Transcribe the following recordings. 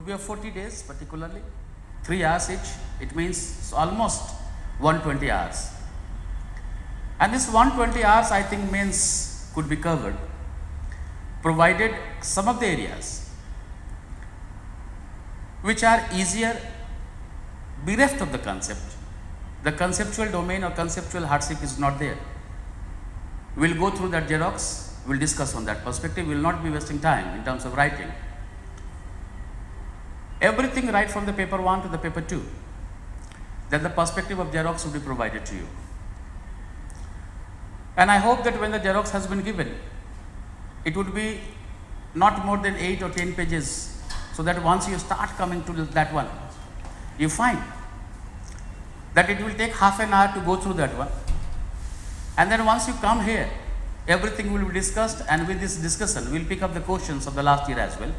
be of 40 days particularly, 3 hours each. It means almost 120 hours. And this 120 hours I think means could be covered, provided some of the areas which are easier bereft of the concept. The conceptual domain or conceptual hardship is not there. We will go through that Xerox, we will discuss on that perspective, we will not be wasting time in terms of writing. Everything right from the paper 1 to the paper 2, then the perspective of Xerox will be provided to you. And I hope that when the Xerox has been given, it would be not more than 8 or 10 pages, so that once you start coming to that one, you find that it will take half an hour to go through that one. And then once you come here, everything will be discussed, and with this discussion, we will pick up the questions of the last year as well,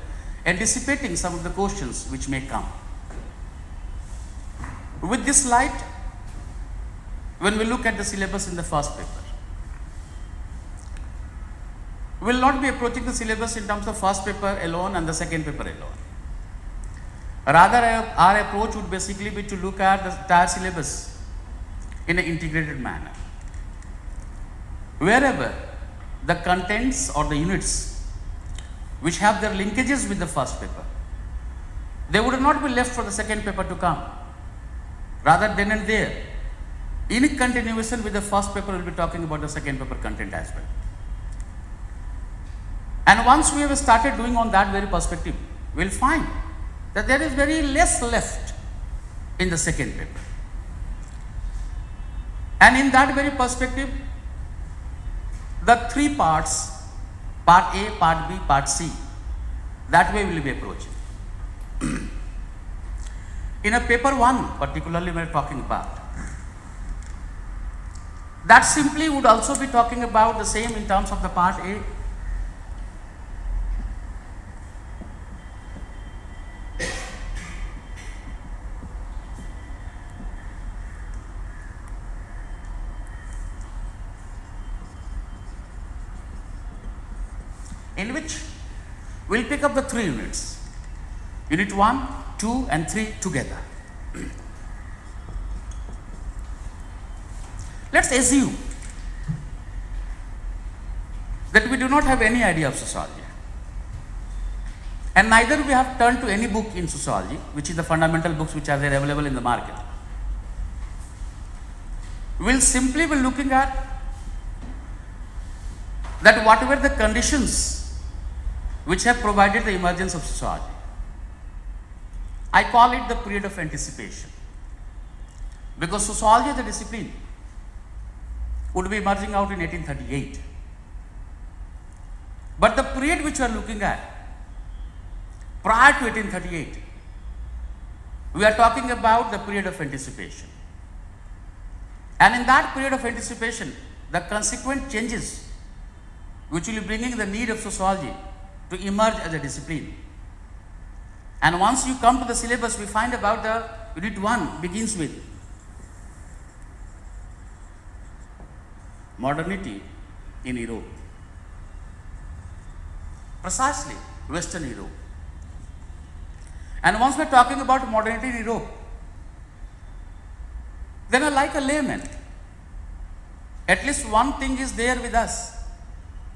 anticipating some of the questions which may come. With this light, when we look at the syllabus in the first paper, we will not be approaching the syllabus in terms of first paper alone and the second paper alone. Rather, our approach would basically be to look at the entire syllabus in an integrated manner. Wherever the contents or the units which have their linkages with the first paper, they would not be left for the second paper to come. Rather, then and there, in continuation with the first paper, we will be talking about the second paper content as well. And once we have started doing on that very perspective, we will find that there is very less left in the second paper. And in that very perspective, the 3 parts, part A, part B, part C, that way we will be approaching. In a paper 1 particularly we are talking about, that simply would also be talking about the same in terms of the part A. In which we will pick up the 3 units, unit 1, 2 and 3 together. Let us assume that we do not have any idea of sociology, and neither we have turned to any book in sociology, which is the fundamental books which are there available in the market. We will simply be looking at that whatever the conditions which have provided the emergence of sociology, I call it the period of anticipation, because sociology as a discipline would be emerging out in 1838. But the period which we are looking at prior to 1838, we are talking about the period of anticipation. And in that period of anticipation, the consequent changes which will be bringing the need of sociology to emerge as a discipline. And once you come to the syllabus, we find about the unit 1 begins with modernity in Europe, precisely Western Europe. And once we are talking about modernity in Europe, then like a layman, at least one thing is there with us,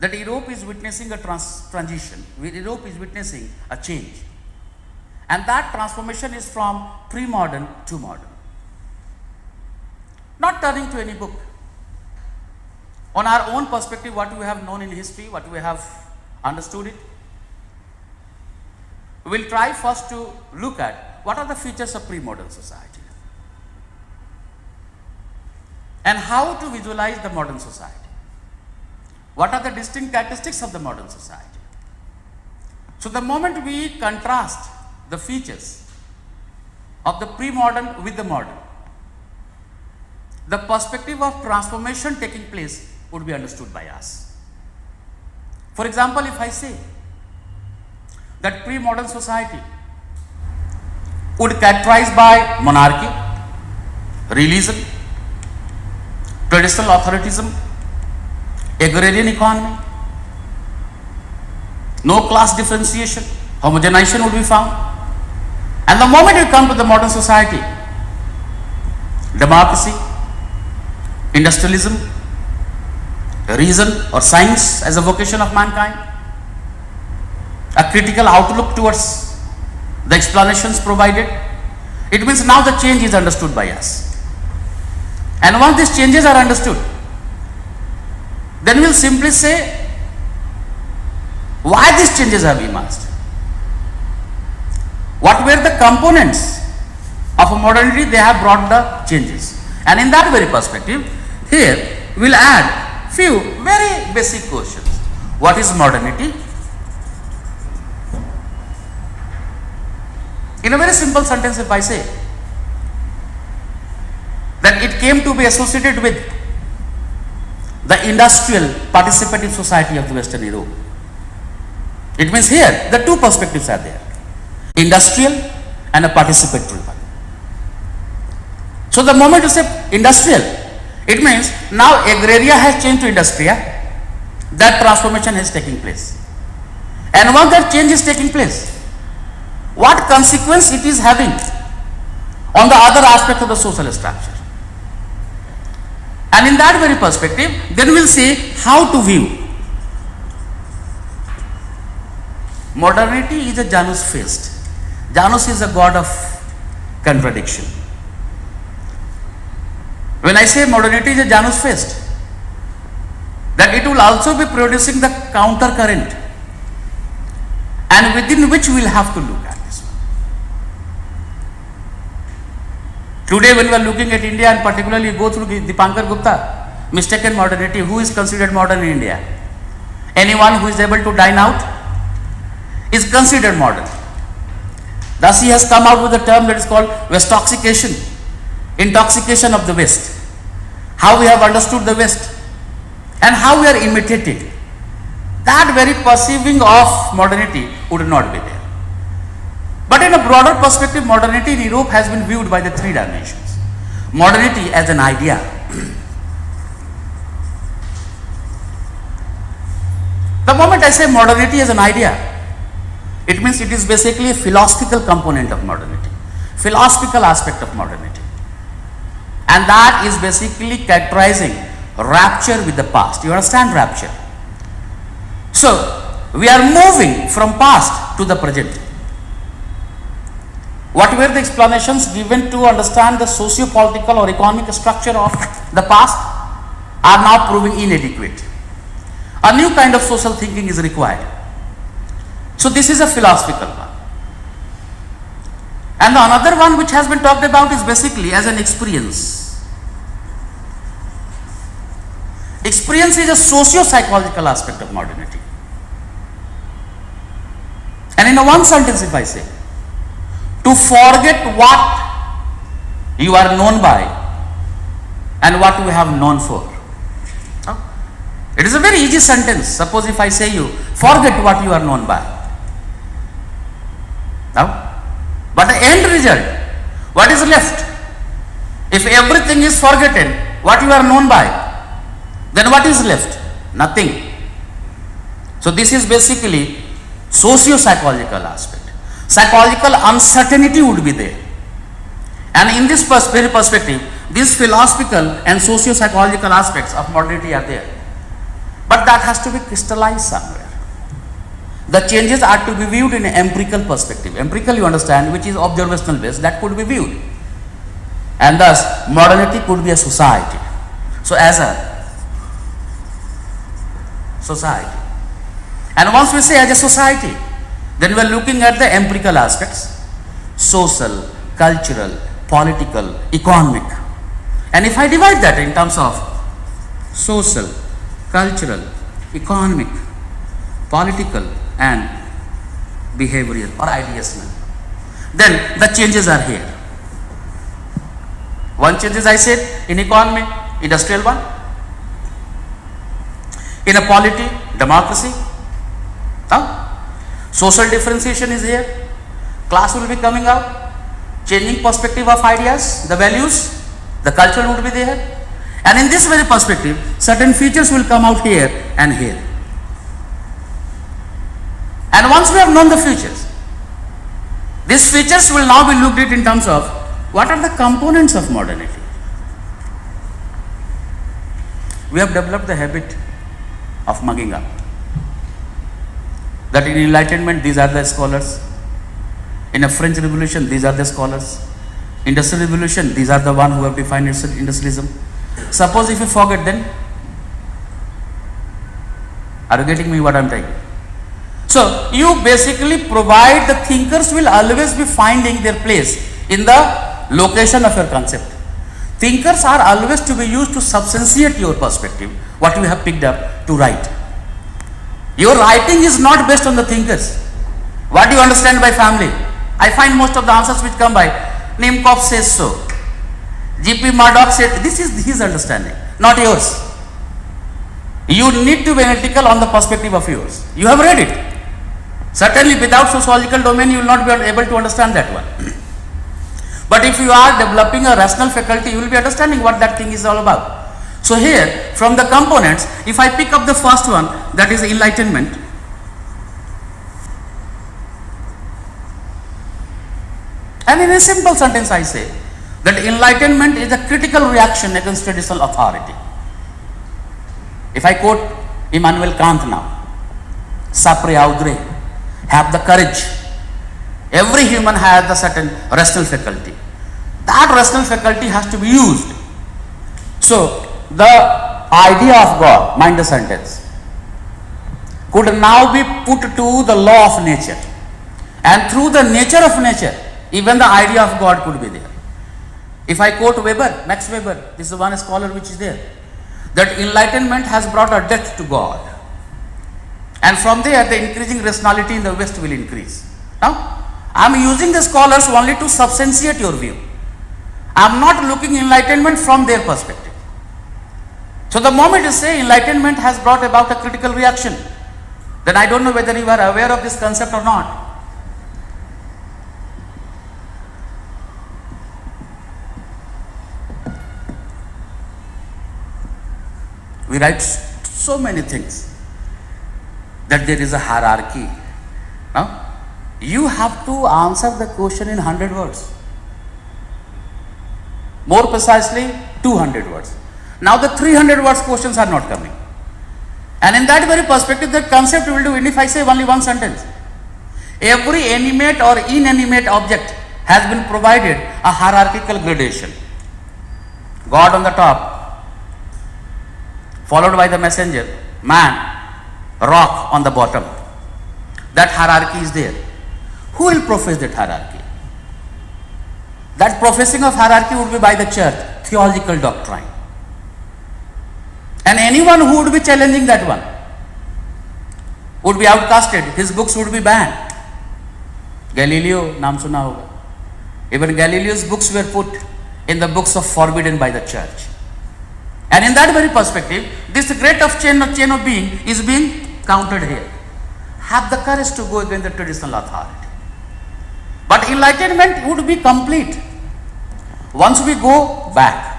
that Europe is witnessing a transition, Europe is witnessing a change, and that transformation is from pre-modern to modern. Not turning to any book. On our own perspective, what we have known in history, what we have understood it, we will try first to look at what are the features of pre-modern society and how to visualize the modern society. What are the distinct characteristics of the modern society? So the moment we contrast the features of the pre-modern with the modern, the perspective of transformation taking place would be understood by us. For example, if I say that pre-modern society would characterize by monarchy, realism, traditional authoritism, agrarian economy, no class differentiation, homogenization would be found, And the moment you come to the modern society, democracy, industrialism, reason or science as a vocation of mankind, a critical outlook towards the explanations provided, it means now the change is understood by us. And once these changes are understood, then we will simply say, why these changes have emerged? What were the components of a modernity they have brought the changes? And in that very perspective, here we will add few very basic questions. What is modernity? In a very simple sentence, if I say that it came to be associated with the industrial participative society of the Western Europe, it means here the two perspectives are there, industrial and a participatory one. So the moment you say industrial, it means now agraria has changed to industria, that transformation is taking place. And once that change is taking place, what consequence it is having on the other aspect of the social structure. And in that very perspective, then we will see how to view. Modernity is a Janus feast. Janus is a god of contradiction. When I say modernity is a Janus feast, that it will also be producing the counter current, and within which we will have to look at this one. Today when we are looking at India, and particularly go through Dipankar Gupta, mistaken modernity, who is considered modern in India? Anyone who is able to dine out is considered modern. Thus he has come out with a term that is called Westoxication, intoxication of the West. How we have understood the West and how we are imitating. That very perceiving of modernity would not be there. But in a broader perspective, modernity in Europe has been viewed by the three dimensions. Modernity as an idea. The moment I say modernity as an idea, it means it is basically a philosophical component of modernity, philosophical aspect of modernity. And that is basically characterizing rapture with the past. You understand rapture? So, we are moving from past to the present. What were the explanations given to understand the socio-political or economic structure of the past are now proving inadequate. A new kind of social thinking is required. So, this is a philosophical one. And the another one which has been talked about is basically as an experience. Experience is a socio-psychological aspect of modernity. And in a one sentence, if I say, to forget what you are known by and what you have known for. It is a very easy sentence. Suppose if I say you, forget what you are known by. Now, but the end result, what is left? If everything is forgotten, what you are known by, then what is left? Nothing. So this is basically socio-psychological aspect. Psychological uncertainty would be there. And in this very perspective, these philosophical and socio-psychological aspects of modernity are there. But that has to be crystallized somewhere. The changes are to be viewed in an empirical perspective. Empirical, you understand, which is observational based, that could be viewed. And thus, modernity could be a society. So, as a society. And once we say as a society, then we are looking at the empirical aspects, social, cultural, political, economic. And if I divide that in terms of social, cultural, economic, political and behavioral or ideational, then the changes are here. One change is, I said, in economy, industrial one. In a polity, democracy. Social differentiation is here. Class will be coming out. Changing perspective of ideas, the values, the culture would be there. And in this very perspective, certain features will come out here and here. And once we have known the features, These features will now be looked at in terms of what are the components of modernity. We have developed the habit of mugging up. That in Enlightenment, these are the scholars. In a French Revolution, these are the scholars. Industrial Revolution, these are the one who have defined industrialism. Suppose if you forget, then are you getting me what I am saying? So you basically provide, the thinkers will always be finding their place in the location of your concept. Thinkers are always to be used to substantiate your perspective, what you have picked up to write. Your writing is not based on the thinkers. What do you understand by family? I find most of the answers which come by Nemkov says so, G.P. Murdoch said, this is his understanding, not yours. You need to be analytical on the perspective of yours. You have read it. Certainly without sociological domain you will not be able to understand that one. But if you are developing a rational faculty, you will be understanding what that thing is all about. So here, from the components, if I pick up the first one, that is enlightenment. And in a simple sentence I say that enlightenment is a critical reaction against traditional authority. If I quote Immanuel Kant now, sapere aude, have the courage. Every human has a certain rational faculty. That rational faculty has to be used. So the idea of God, mind the sentence, could now be put to the law of nature. And through the nature of nature, even the idea of God could be there. If I quote Weber, Max Weber, this is one scholar which is there, that enlightenment has brought a death to God. And from there, the increasing rationality in the West will increase. Now, I am using the scholars only to substantiate your view. I am not looking enlightenment from their perspective. So the moment you say enlightenment has brought about a critical reaction, then I don't know whether you are aware of this concept or not. We write so many things that there is a hierarchy. Now, you have to answer the question in 100 words. More precisely, 200 words. Now the 300 words questions are not coming. And in that very perspective, the concept will do, and if I say only one sentence, every animate or inanimate object has been provided a hierarchical gradation. God on the top, followed by the messenger, man, rock on the bottom. That hierarchy is there. Who will profess that hierarchy? That professing of hierarchy would be by the church, theological doctrine. And anyone who would be challenging that one would be outcasted, his books would be banned. Galileo, naam suna hoga. Even Galileo's books were put in the books of forbidden by the church. And in that very perspective, this great chain of being is being counted here. Have the courage to go against the traditional authority. But enlightenment would be complete once we go back.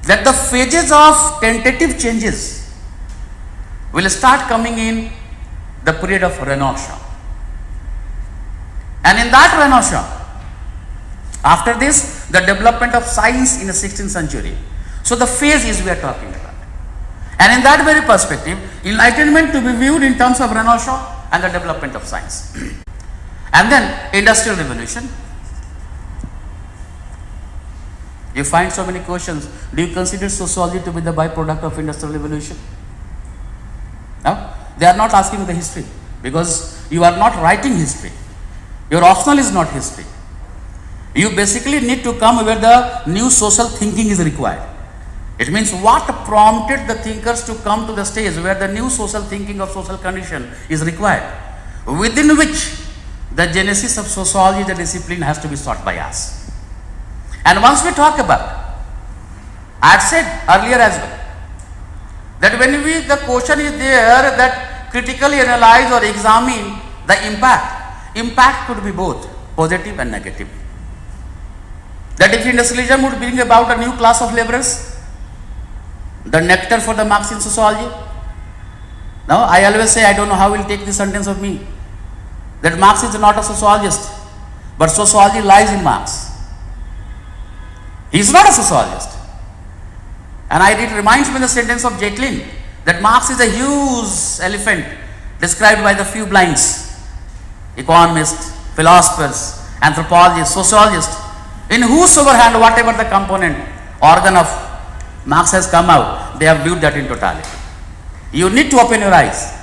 That the phases of tentative changes will start coming in the period of Renaissance. And in that Renaissance, after this, the development of science in the 16th century. So the phase is we are talking about. And in that very perspective, enlightenment to be viewed in terms of Renaissance and the development of science. And then industrial revolution. You find so many questions. Do you consider sociology to be the byproduct of industrial revolution? No? They are not asking the history because you are not writing history. Your optional is not history. You basically need to come where the new social thinking is required. It means what prompted the thinkers to come to the stage where the new social thinking of social condition is required, within which the genesis of sociology, the discipline, has to be sought by us. And once we talk about, I had said earlier as well, that when the question is there that critically analyze or examine the impact could be both positive and negative. That if industrialism would bring about a new class of laborers, the nectar for the Marxian sociology. Now I always say, I don't know how will take this sentence of me. that Marx is not a sociologist, but sociology lies in Marx. He is not a sociologist. And it reminds me of the sentence of Jacqueline that Marx is a huge elephant described by the few blinds, economists, philosophers, anthropologists, sociologists, in whosoever hand, whatever the component, organ of Marx has come out, they have viewed that in totality. You need to open your eyes.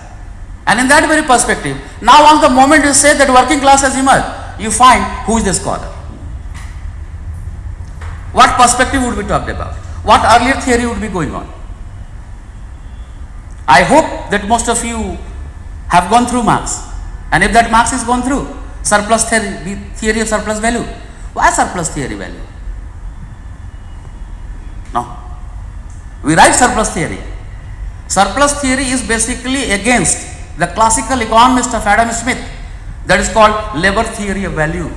And in that very perspective, now on the moment you say that working class has emerged, you find who is the scholar. What perspective would be talked about? What earlier theory would be going on? I hope that most of you have gone through Marx. And if that Marx is gone through, surplus theory, the theory of surplus value. Why surplus theory value? No. We write surplus theory. Surplus theory is basically against the classical economist of Adam Smith, that is called labor theory of value.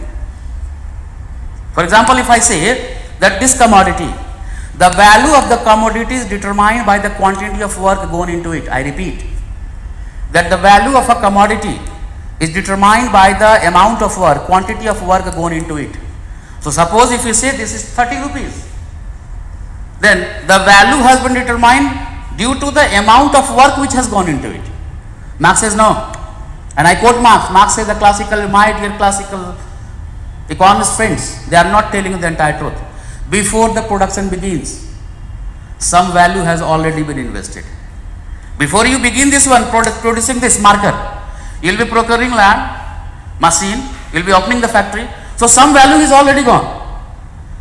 For example, if I say that this commodity, the value of the commodity is determined by the quantity of work gone into it. I repeat, that the value of a commodity is determined by the amount of work, quantity of work gone into it. So suppose if you say this is 30 rupees, then the value has been determined due to the amount of work which has gone into it. Marx says no. And I quote Marx. Marx says, my dear classical economist friends, they are not telling you the entire truth. Before the production begins, some value has already been invested. Before you begin this one, producing this marker, you will be procuring land, machine, you will be opening the factory. So some value is already gone.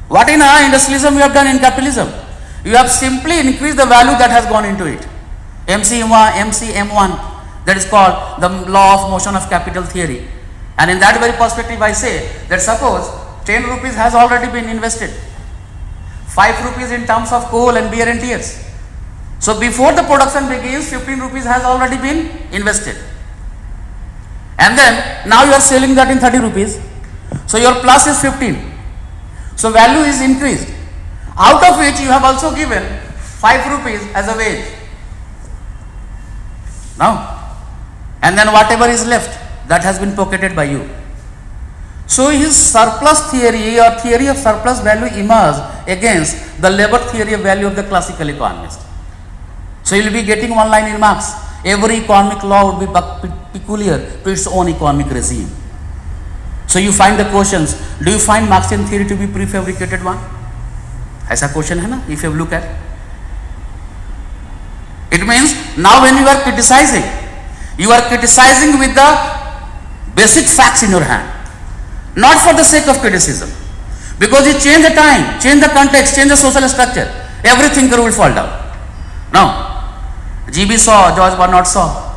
What in industrialism you have done in capitalism? You have simply increased the value that has gone into it. MCM1, that is called the law of motion of capital theory. And in that very perspective, I say that suppose 10 rupees has already been invested, 5 rupees in terms of coal and beer and tears. So before the production begins, 15 rupees has already been invested. And then now you are selling that in 30 rupees. So your plus is 15. So value is increased. Out of which you have also given 5 rupees as a wage. Now, and then whatever is left, that has been pocketed by you. So his surplus theory or theory of surplus value emerged against the labor theory of value of the classical economist. So you will be getting one line in Marx. Every economic law would be peculiar to its own economic regime. So you find the questions, do you find Marxian theory to be prefabricated one? Aisa question hai na, if you look at. It means now when you are criticizing with the basic facts in your hand. Not for the sake of criticism. Because you change the time, change the context, change the social structure, every thinker will fall down. Now, GB saw, George Bernard saw.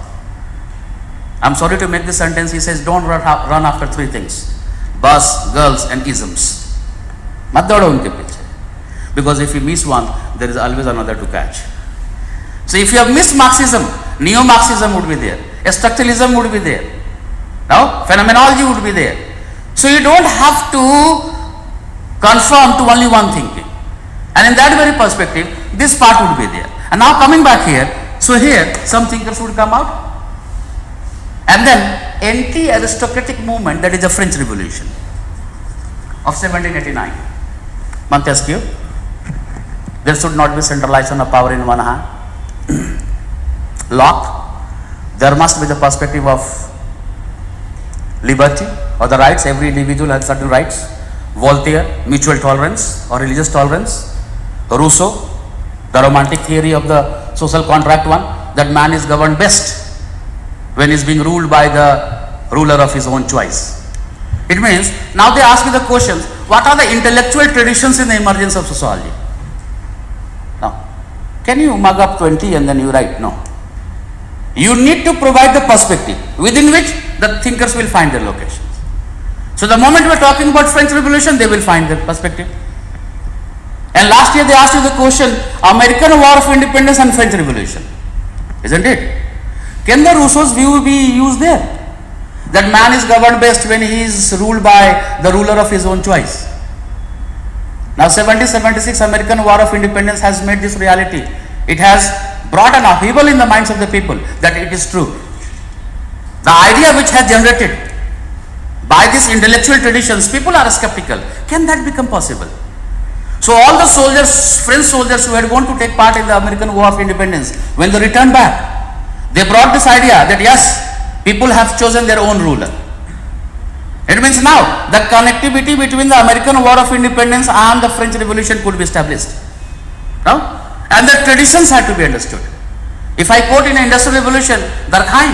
I'm sorry to make this sentence, he says, don't run after 3 things. Bus, girls and isms. Mat daudo unke piche. Because if you miss one, there is always another to catch. So if you have missed Marxism, neo-Marxism would be there. Structuralism would be there. Now, phenomenology would be there. So you don't have to conform to only one thinking. And in that very perspective, this part would be there. And now coming back here, so here some thinkers would come out. And then anti-aristocratic movement, that is the French Revolution of 1789. Montesquieu, there should not be centralization of power in one hand. Locke, there must be the perspective of liberty or the rights, every individual has certain rights. Voltaire, mutual tolerance or religious tolerance. Rousseau, the romantic theory of the social contract one, that man is governed best when he is being ruled by the ruler of his own choice. It means, now they ask you the questions, what are the intellectual traditions in the emergence of sociology? Now, can you mug up 20 and then you write? No. You need to provide the perspective within which the thinkers will find their locations. So the moment we are talking about French Revolution, they will find their perspective. And last year they asked you the question, American War of Independence and French Revolution. Isn't it? Can the Rousseau's view be used there? That man is governed best when he is ruled by the ruler of his own choice. Now 1776 American War of Independence has made this reality. It has brought an upheaval in the minds of the people that it is true. The idea which has generated by these intellectual traditions, people are skeptical. Can that become possible? So all the soldiers, French soldiers who had gone to take part in the American War of Independence, when they returned back, they brought this idea that yes, people have chosen their own ruler. It means now the connectivity between the American War of Independence and the French Revolution could be established. No? And the traditions had to be understood. If I quote in the Industrial Revolution, Durkheim,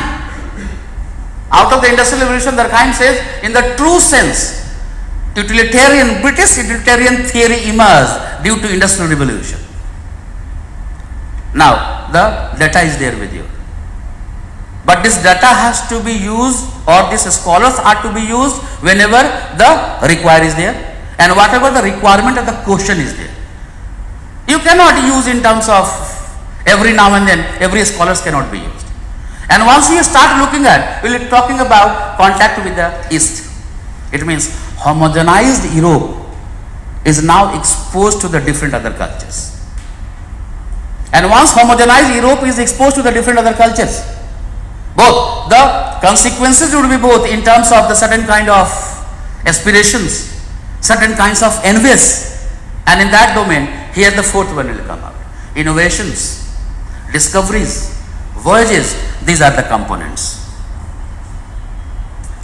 out of the Industrial Revolution, Durkheim says, in the true sense, British utilitarian theory emerged due to Industrial Revolution. Now, the data is there with you. But this data has to be used, or these scholars are to be used whenever the require is there and whatever the requirement of the question is there. You cannot use in terms of every now and then, every scholars cannot be used. And once you start looking at, we are talking about contact with the East. It means homogenized Europe is now exposed to the different other cultures. And once homogenized Europe is exposed to the different other cultures, both the consequences would be both in terms of the certain kind of aspirations, certain kinds of envies, and in that domain, here the fourth one will come out. Innovations, discoveries, voyages, these are the components.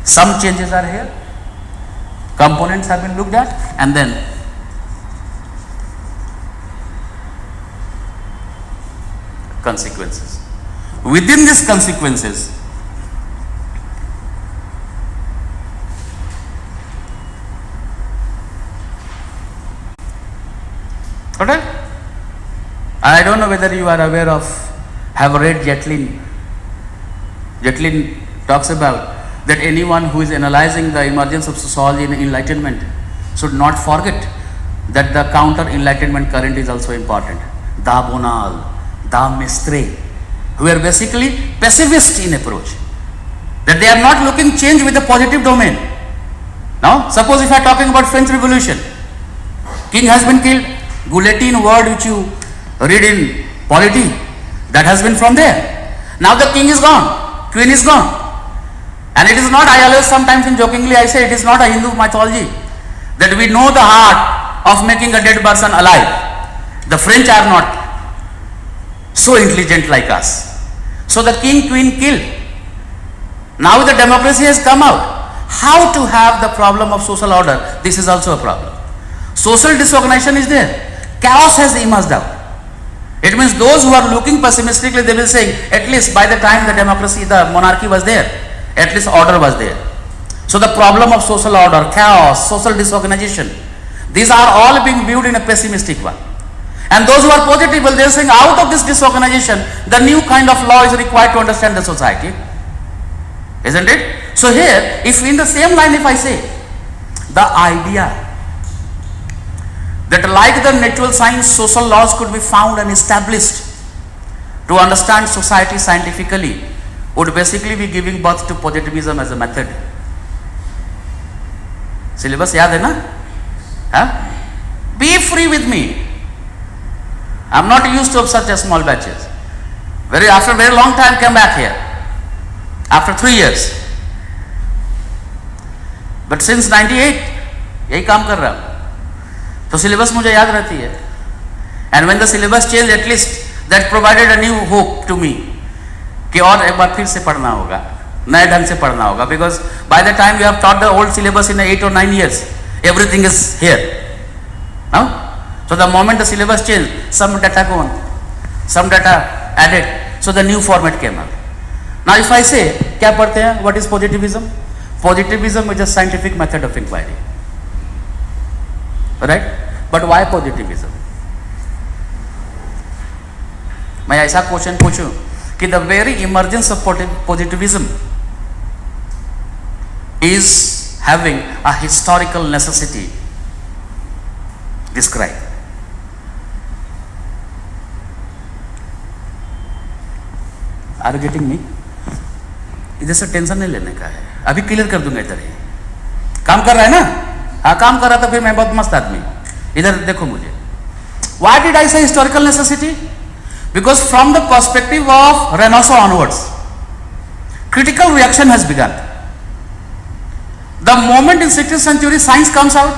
Some changes are here, components have been looked at, and then consequences. Within these consequences, okay? I don't know whether you are aware of, have read Jetlin. Jetlin talks about that anyone who is analyzing the emergence of sociology in enlightenment should not forget that the counter enlightenment current is also important. Da Bonal, Da Mestre, who are basically pessimist in approach, that they are not looking change with the positive domain. Now, suppose if I am talking about French Revolution, king has been killed, guillotine word which you read in polity, that has been from there. Now the king is gone, queen is gone, and it is not, I always sometimes in jokingly I say, it is not a Hindu mythology that we know the art of making a dead person alive. The French are not so intelligent like us. So the king, queen killed. Now the democracy has come out. How to have the problem of social order? This is also a problem. Social disorganization is there. Chaos has emerged out. It means those who are looking pessimistically, they will say, at least by the time the democracy, the monarchy was there, at least order was there. So the problem of social order, chaos, social disorganization, these are all being viewed in a pessimistic one. And those who are positive, well, they are saying out of this disorganization, the new kind of law is required to understand the society. Isn't it? So here, if in the same line, if I say, the idea that like the natural science, social laws could be found and established to understand society scientifically, would basically be giving birth to positivism as a method. Syllabus yaad hai na? Huh? Be free with me. I am not used to such a small batches. After a very long time, came back here. After 3 years. But since 98, यही काम कर रहा हूँ. तो syllabus मुझे याद रहती है. And when the syllabus changed, at least that provided a new hope to me. कि और एक बार फिर से पढ़ना होगा, नए ढंग से पढ़ना होगा. Because by the time you have taught the old syllabus in 8 or 9 years, everything is here. Now, so the moment the syllabus changed, some data gone, some data added, so the new format came out. Now if I say, क्या पढ़ते हैं? What is positivism? Positivism is a scientific method of inquiry, right? But why positivism? मैं ऐसा question पूछूं कि the very emergence of positivism is having a historical necessity described. Are you getting me? इधर से tension नहीं लेने का है, अभी क्लियर कर दूंगा. इधर ही काम कर रहा है ना? हाँ काम कर रहा था, फिर मैं बहुत मस्त आदमी. इधर देखो मुझे. Why did I say historical necessity? Because from the perspective of Renaissance onwards, critical reaction has begun. The moment in 16th century science comes out,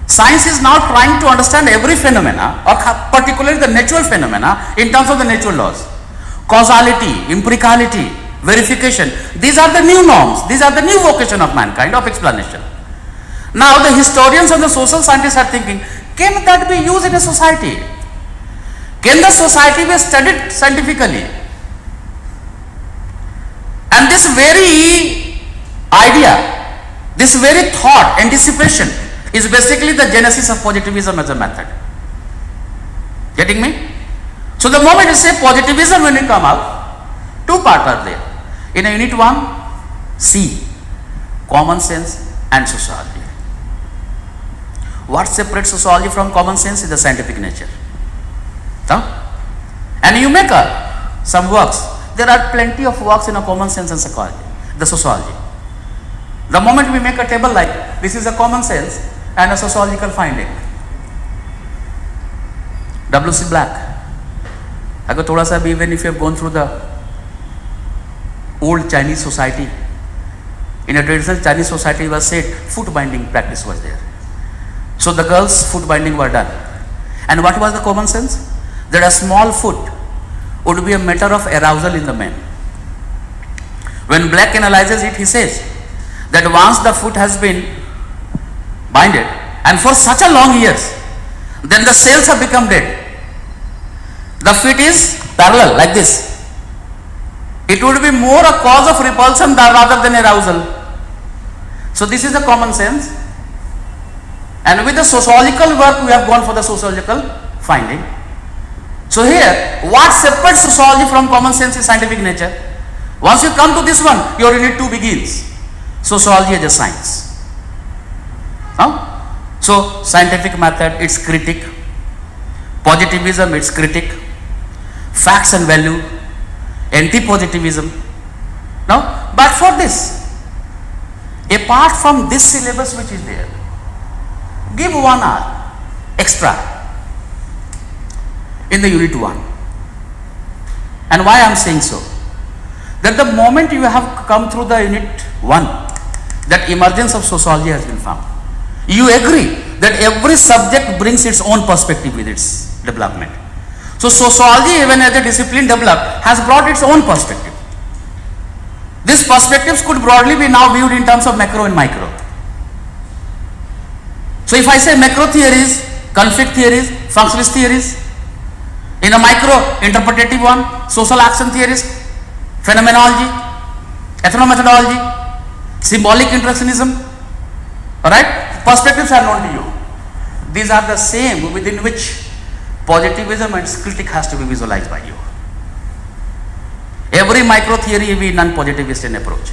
science is now trying to understand every phenomena, or particularly the natural phenomena, in terms of the natural laws. Causality, empiricality, verification, these are the new norms, these are the new vocation of mankind of explanation. Now the historians and the social scientists are thinking, can that be used in a society? Can the society be studied scientifically? And this very idea, this very thought, anticipation, is basically the genesis of positivism as a method. Getting me? So the moment you say positivism, when you come out, two parts are there. In a unit 1, C, common sense and sociology. What separates sociology from common sense is the scientific nature. No? And you make some works. There are plenty of works in a common sense and psychology, the sociology. The moment we make a table like this is a common sense and a sociological finding. W.C. Black. अगर थोड़ा सा भी, even if you have gone through the old Chinese society, in a traditional Chinese society, it was said foot binding practice was there. So the girls' foot binding were done. And what was the common sense? That a small foot would be a matter of arousal in the men. When Black analyzes it, he says that once the foot has been binded and for such a long years, then the cells have become dead. The feet is parallel like this. It would be more a cause of repulsion rather than arousal. So this is the common sense. And with the sociological work, we have gone for the sociological finding. So here, what separates sociology from common sense is scientific nature. Once you come to this one, your unit 2 begins. Sociology as a science. So scientific method, its critic. Positivism, its critic. Facts and value. Anti-positivism. Now, but for this, apart from this syllabus which is there, give 1 hour extra in the unit 1. And why I am saying so? That the moment you have come through the unit 1, that emergence of sociology has been found. You agree that every subject brings its own perspective with its development. So sociology, even as a discipline developed, has brought its own perspective. These perspectives could broadly be now viewed in terms of macro and micro. So if I say macro theories, conflict theories, functionalist theories, in a micro, interpretative one, social action theories, phenomenology, ethnomethodology, symbolic interactionism, alright, perspectives are known to you. These are the same within which positivism and critic has to be visualized by you. Every micro theory will be non-positivist in approach.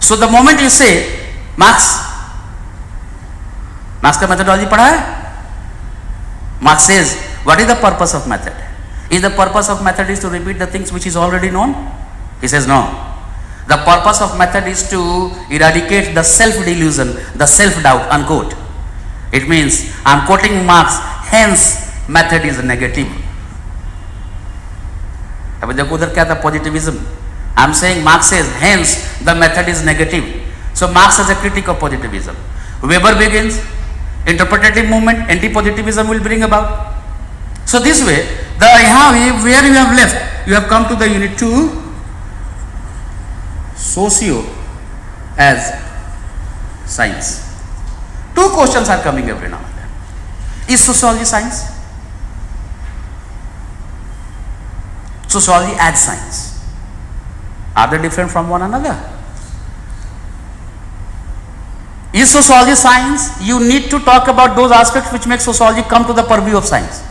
So the moment you say, Marx का methodology पढ़ा है? Marx says, what is the purpose of method? Is the purpose of method is to repeat the things which is already known? He says no. The purpose of method is to eradicate the self-delusion, the self-doubt, unquote. It means, I am quoting Marx, hence method is negative. अब देखो उधर क्या था positivism. I am saying Marx says, hence the method is negative. So Marx is a critic of positivism. Weber begins, interpretative movement, anti-positivism will bring about. So this way, where you have left, you have come to the unit 2, socio as science. 2 questions are coming every now and then. Is sociology science? Sociology as science. Are they different from one another? Is sociology science? You need to talk about those aspects which make sociology come to the purview of science.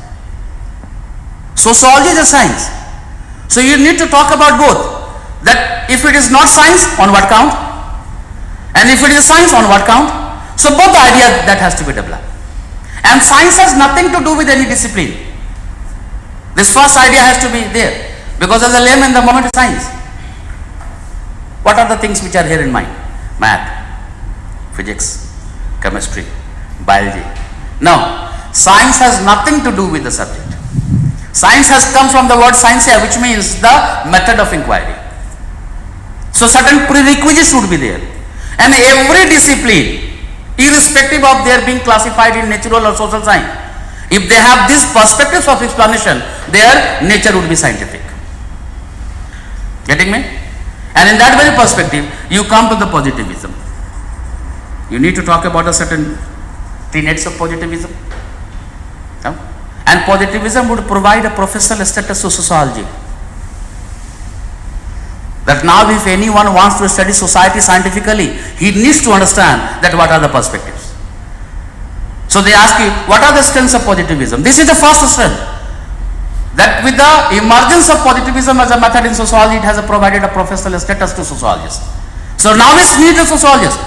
Sociology is a science. So you need to talk about both. That if it is not science, on what count? And if it is science, on what count? So both the ideas that has to be developed. And science has nothing to do with any discipline. This first idea has to be there. Because as a layman, the moment is science. What are the things which are here in mind? Math, physics, chemistry, biology. Now, science has nothing to do with the subject. Science has come from the word scientia, which means the method of inquiry. So certain prerequisites would be there. And every discipline, irrespective of their being classified in natural or social science, if they have these perspectives of explanation, their nature would be scientific. Getting me? And in that very perspective, you come to the positivism. You need to talk about a certain tenets of positivism. And positivism would provide a professional status to sociology. That now if anyone wants to study society scientifically, he needs to understand that what are the perspectives. So they ask you, what are the strengths of positivism? This is the first strength. That with the emergence of positivism as a method in sociology, it has provided a professional status to sociologists. So now it's need a sociologist.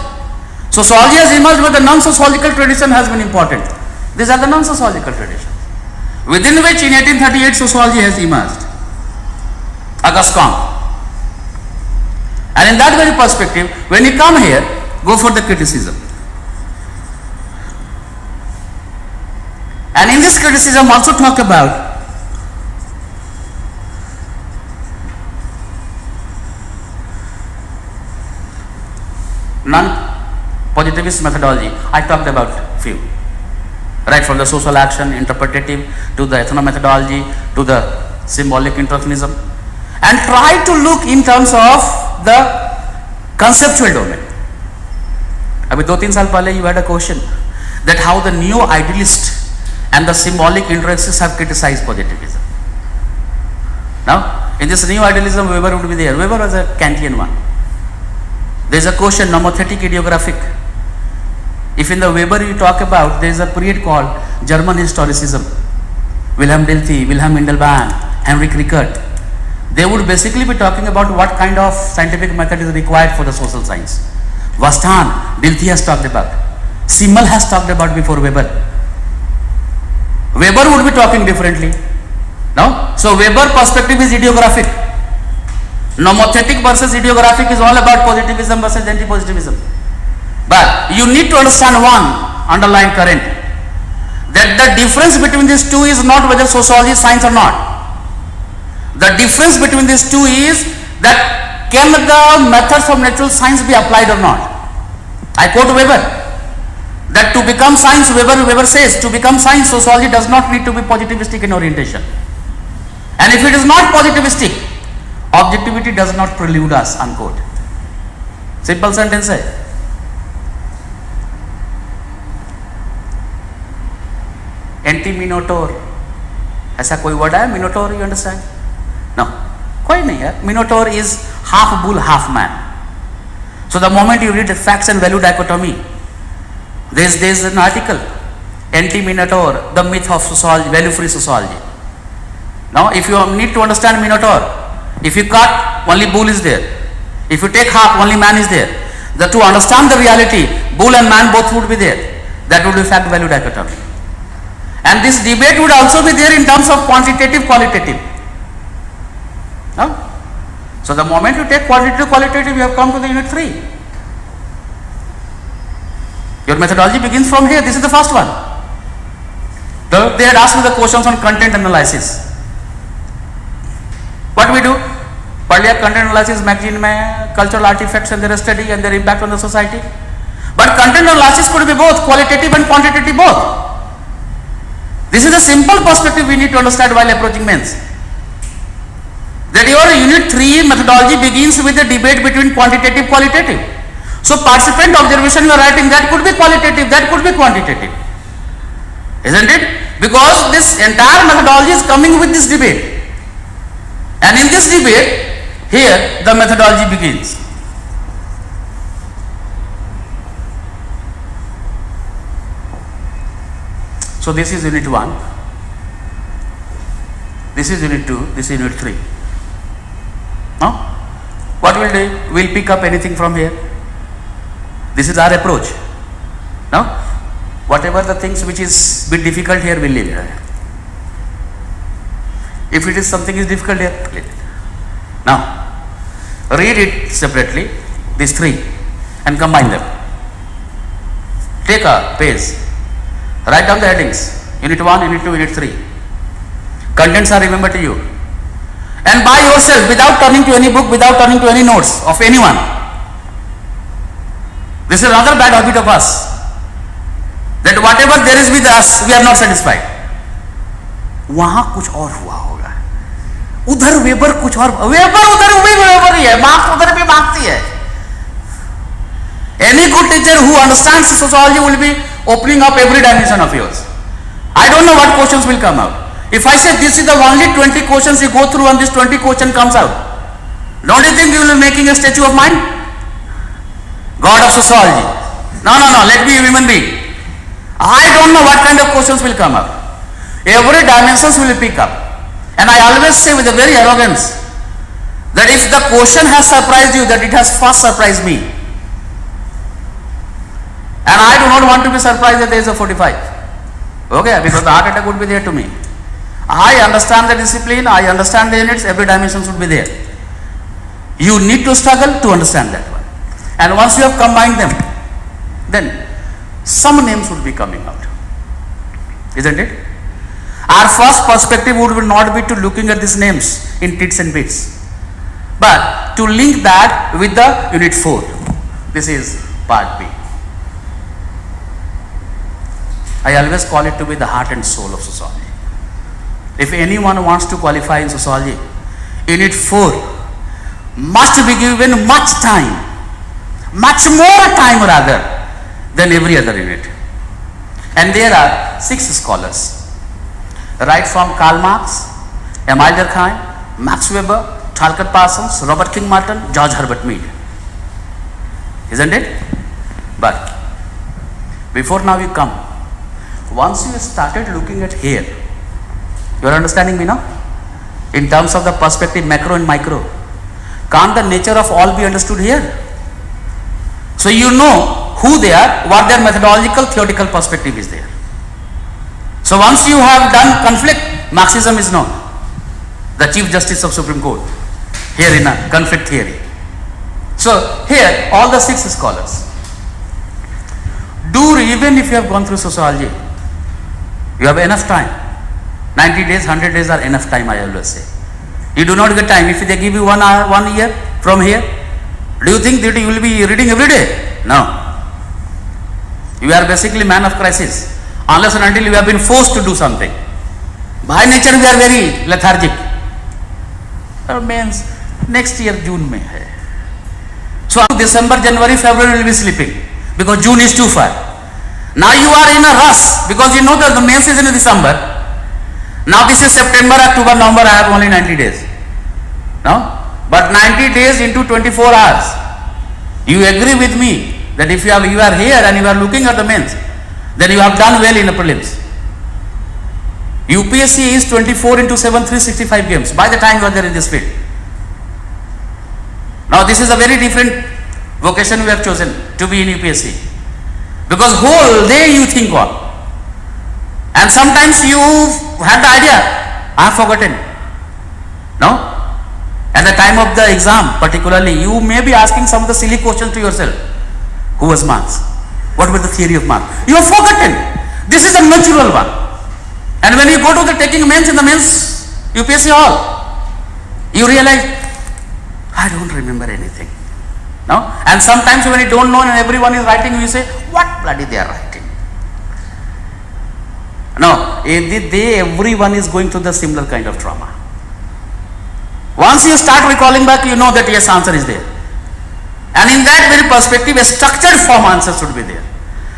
Sociology has emerged, but the non-sociological tradition has been important. These are the non-sociological traditions, within which in 1838 sociology has emerged. Auguste Comte. And in that very perspective, when you come here, go for the criticism. And in this criticism also talk about non-positivist methodology. I talked about few. Right from the social action, interpretative, to the ethnomethodology, to the symbolic instructionism. And try to look in terms of the conceptual domain. अभी 2-3 साल पहले you had a question that how the neo-idealist and the symbolic interests have criticized positivism. Now, in this neo-idealism, Weber would be there. Weber was a Kantian one. There is a question, nomothetic idiographic. If in the Weber you talk about, there is a period called German historicism. Wilhelm Dilthey, Wilhelm Mindelbahn, Heinrich Rickert. They would basically be talking about what kind of scientific method is required for the social science. Vastan, Dilthey has talked about. Simmel has talked about before Weber. Weber would be talking differently. No? So Weber perspective is idiographic. Nomothetic versus idiographic is all about positivism versus anti-positivism. But you need to understand one underlying current, that the difference between these two is not whether sociology is science or not. The difference between these two is that can the methods of natural science be applied or not. I quote Weber, that to become science, Weber says, to become science, sociology does not need to be positivistic in orientation. And if it is not positivistic, objectivity does not prelude us, unquote. Simple sentence है. Anti-Minotaur, ऐसा कोई word है? Minotaur, you understand? No, कोई नहीं है. Minotaur is half bull, half man. So the moment you read the facts and value dichotomy, there is an article, Anti-Minotaur, the myth of sociology, value-free sociology. Now, if you need to understand Minotaur, if you cut, only bull is there. If you take half, only man is there. To understand the reality, bull and man both would be there. That would be fact-value dichotomy. And this debate would also be there in terms of quantitative, qualitative. No? So the moment you take quantitative, qualitative, you have come to the unit 3. Your methodology begins from here. This is the first one. They had asked me the questions on content analysis. What we do? पढ़ लिया content analysis magazine में, cultural artifacts and their study and their impact on the society. But content analysis could be both qualitative and quantitative both. This is a simple perspective we need to understand while approaching mains. That your unit 3 methodology begins with a debate between quantitative, qualitative. So participant observation you are writing, that could be qualitative, that could be quantitative. Isn't it? Because this entire methodology is coming with this debate. And in this debate, here the methodology begins. So this is unit 1, this is unit 2, this is unit 3. Now, what we'll do? We'll pick up anything from here. This is our approach. Now, whatever the things which is bit difficult here, we'll leave it. If it is something is difficult here, leave it. Now, read it separately, these 3, and combine them. Take a page, write down the headings, unit 1, unit 2, unit 3. Contents are remembered to you. and by yourself, without turning to any book, without turning to any notes of anyone. This is another bad habit of us, that whatever there is with us, we are not satisfied. वहां कुछ और हुआ होगा, उधर weber कुछ और, weber उधर भी वेबर ही है, मार्क्स उधर भी मांगती है. Any good teacher who understands sociology will be opening up every dimension of yours. I don't know what questions will come out. If I say this is the only 20 questions you go through and this 20 question comes out, don't you think you will be making a statue of mine? God of sociology. No, let me be a human being. I don't know what kind of questions will come up. Every dimensions will pick up. And I always say with a very arrogance that if the question has surprised you, that it has first surprised me. And I do not want to be surprised at the age of 45. Okay, because the heart attack would be there to me. I understand the discipline, I understand the units, every dimension should be there. You need to struggle to understand that one. And once you have combined them, then some names would be coming out. Isn't it? Our first perspective would not be to looking at these names in tits and bits, but to link that with the unit 4. This is part B. I always call it to be the heart and soul of sociology. If anyone wants to qualify in sociology, unit 4 must be given much time, much more time rather than every other unit. And there are 6 scholars, right from Karl Marx, Emile Durkheim, Max Weber, Talcott Parsons, Robert King Martin, George Herbert Mead. Isn't it? But before now you come, once you started looking at here, you are understanding me now? In terms of the perspective macro and micro, can't the nature of all be understood here? So you know who they are, what their methodological theoretical perspective is there. So once you have done conflict, Marxism is known, the Chief Justice of Supreme Court, here in a conflict theory. So here all the 6 scholars, even if you have gone through sociology, you have enough time. 90 days, 100 days are enough time, I always say. You do not get time. If they give you 1 hour, 1 year from here, do you think that you will be reading every day? No. You are basically man of crisis, unless and until you have been forced to do something. By nature we are very lethargic. That means next year June mein hai. So December, January, February will be sleeping because June is too far. Now you are in a rush because you know that the main season is December. Now this is September, October, November, I have only 90 days. No? But 90 days into 24 hours. You agree with me that if you are here and you are looking at the mains, then you have done well in the prelims. UPSC is 24 into 7, 365 games by the time you are there in this field. Now this is a very different vocation we have chosen to be in UPSC. Because whole day you think on. And sometimes you had the idea, I have forgotten. No? At the time of the exam particularly, you may be asking some of the silly questions to yourself. Who was Marx? What was the theory of Marx? You have forgotten. This is a natural one. And when you go to the taking mains in the mains UPSC hall, you realize, I don't remember anything. No? And sometimes when you don't know and everyone is writing, you say, what bloody they are writing? No, everyone is going through the similar kind of trauma. Once you start recalling back, you know that yes, answer is there. And in that very perspective, a structured form answer should be there.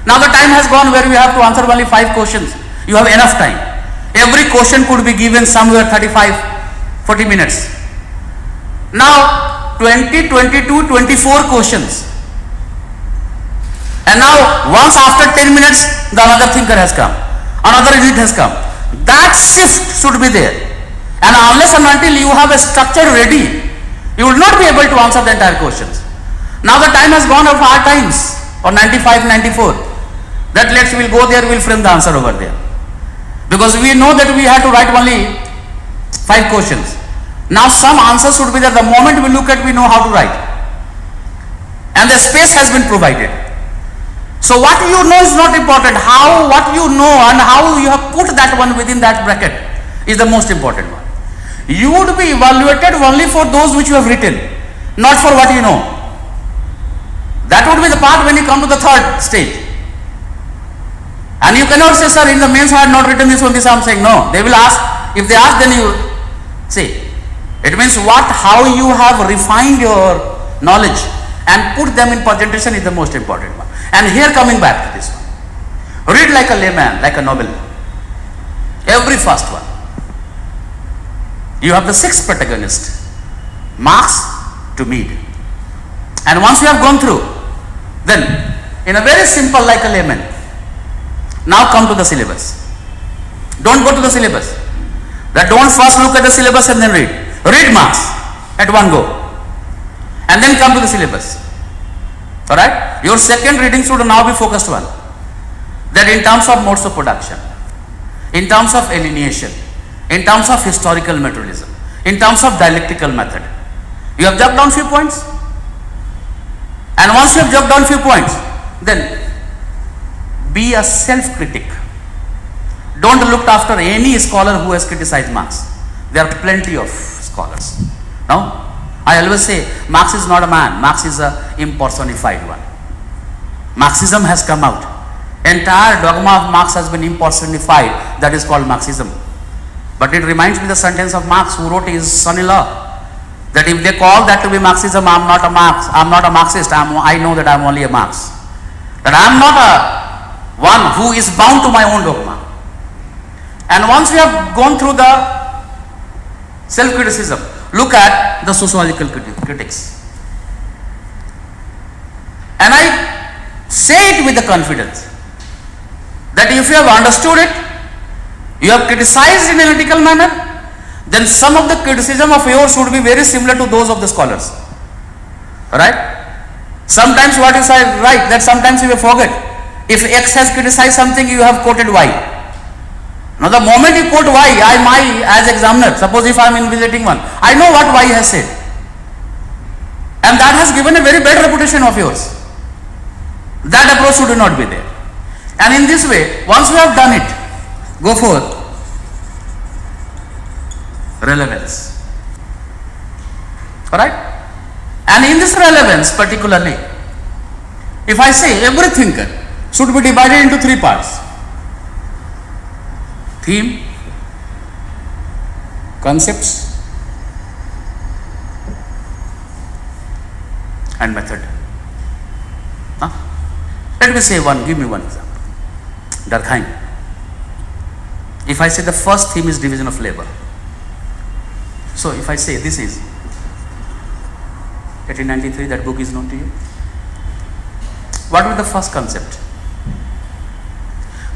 Now the time has gone where you have to answer only 5 questions. You have enough time. Every question could be given somewhere 35, 40 minutes. Now 20, 22, 24 questions. And now once after 10 minutes, the another thinker has come. Another unit has come. That shift should be there. And unless and until you have a structure ready, you will not be able to answer the entire questions. Now the time has gone of our times, or 95, 94. That let's we'll go there, we'll frame the answer over there. Because we know that we have to write only 5 questions. Now some answers should be there. The moment we look at, we know how to write. And the space has been provided. So what you know is not important. What you know and how you have put that one within that bracket is the most important one. You would be evaluated only for those which you have written, not for what you know. That would be the part when you come to the third stage. And you cannot say, sir, in the mains I had not written this one, this I am saying. No, they will ask. If they ask, then you say. It means how you have refined your knowledge and put them in presentation is the most important one. And here coming back to this one. Read like a layman, like a novel. Every first one. You have the sixth protagonist, Marx to Mead. And once you have gone through, then in a very simple like a layman, now come to the syllabus. Don't go to the syllabus. Don't first look at the syllabus and then read. Read Marx at one go. And then come to the syllabus. Alright? Your second reading should now be focused one. That in terms of modes of production, in terms of alienation, in terms of historical materialism, in terms of dialectical method, you have jotted down few points. And once you have jotted down few points, then be a self-critic. Don't look after any scholar who has criticized Marx. There are plenty of scholars. Now, I always say Marx is not a man. Marx is a impersonified one. Marxism has come out. Entire dogma of Marx has been impersonified. That is called Marxism. But it reminds me the sentence of Marx, who wrote his son-in-law, that if they call that to be Marxism, I am not a Marx. I am not a Marxist. I know that I am only a Marx. That I am not a one who is bound to my own dogma. And once we have gone through the self-criticism, look at the sociological critics. And I say it with the confidence that if you have understood it, you have criticized in a critical manner, then some of the criticism of yours would be very similar to those of the scholars. Right? Sometimes what is right, that sometimes you will forget. If X has criticized something, you have quoted Y. Now the moment you quote Y, as examiner, suppose if I am invigilating one, I know what Y has said. And that has given a very bad reputation of yours. That approach should not be there. And in this way, once you have done it, go for relevance. Alright? And in this relevance particularly, if I say every thinker should be divided into three parts: theme, concepts, and method. Let me say give me one example. Durkheim. If I say the first theme is division of labor, so if I say this is 1893, that book is known to you. What was the first concept?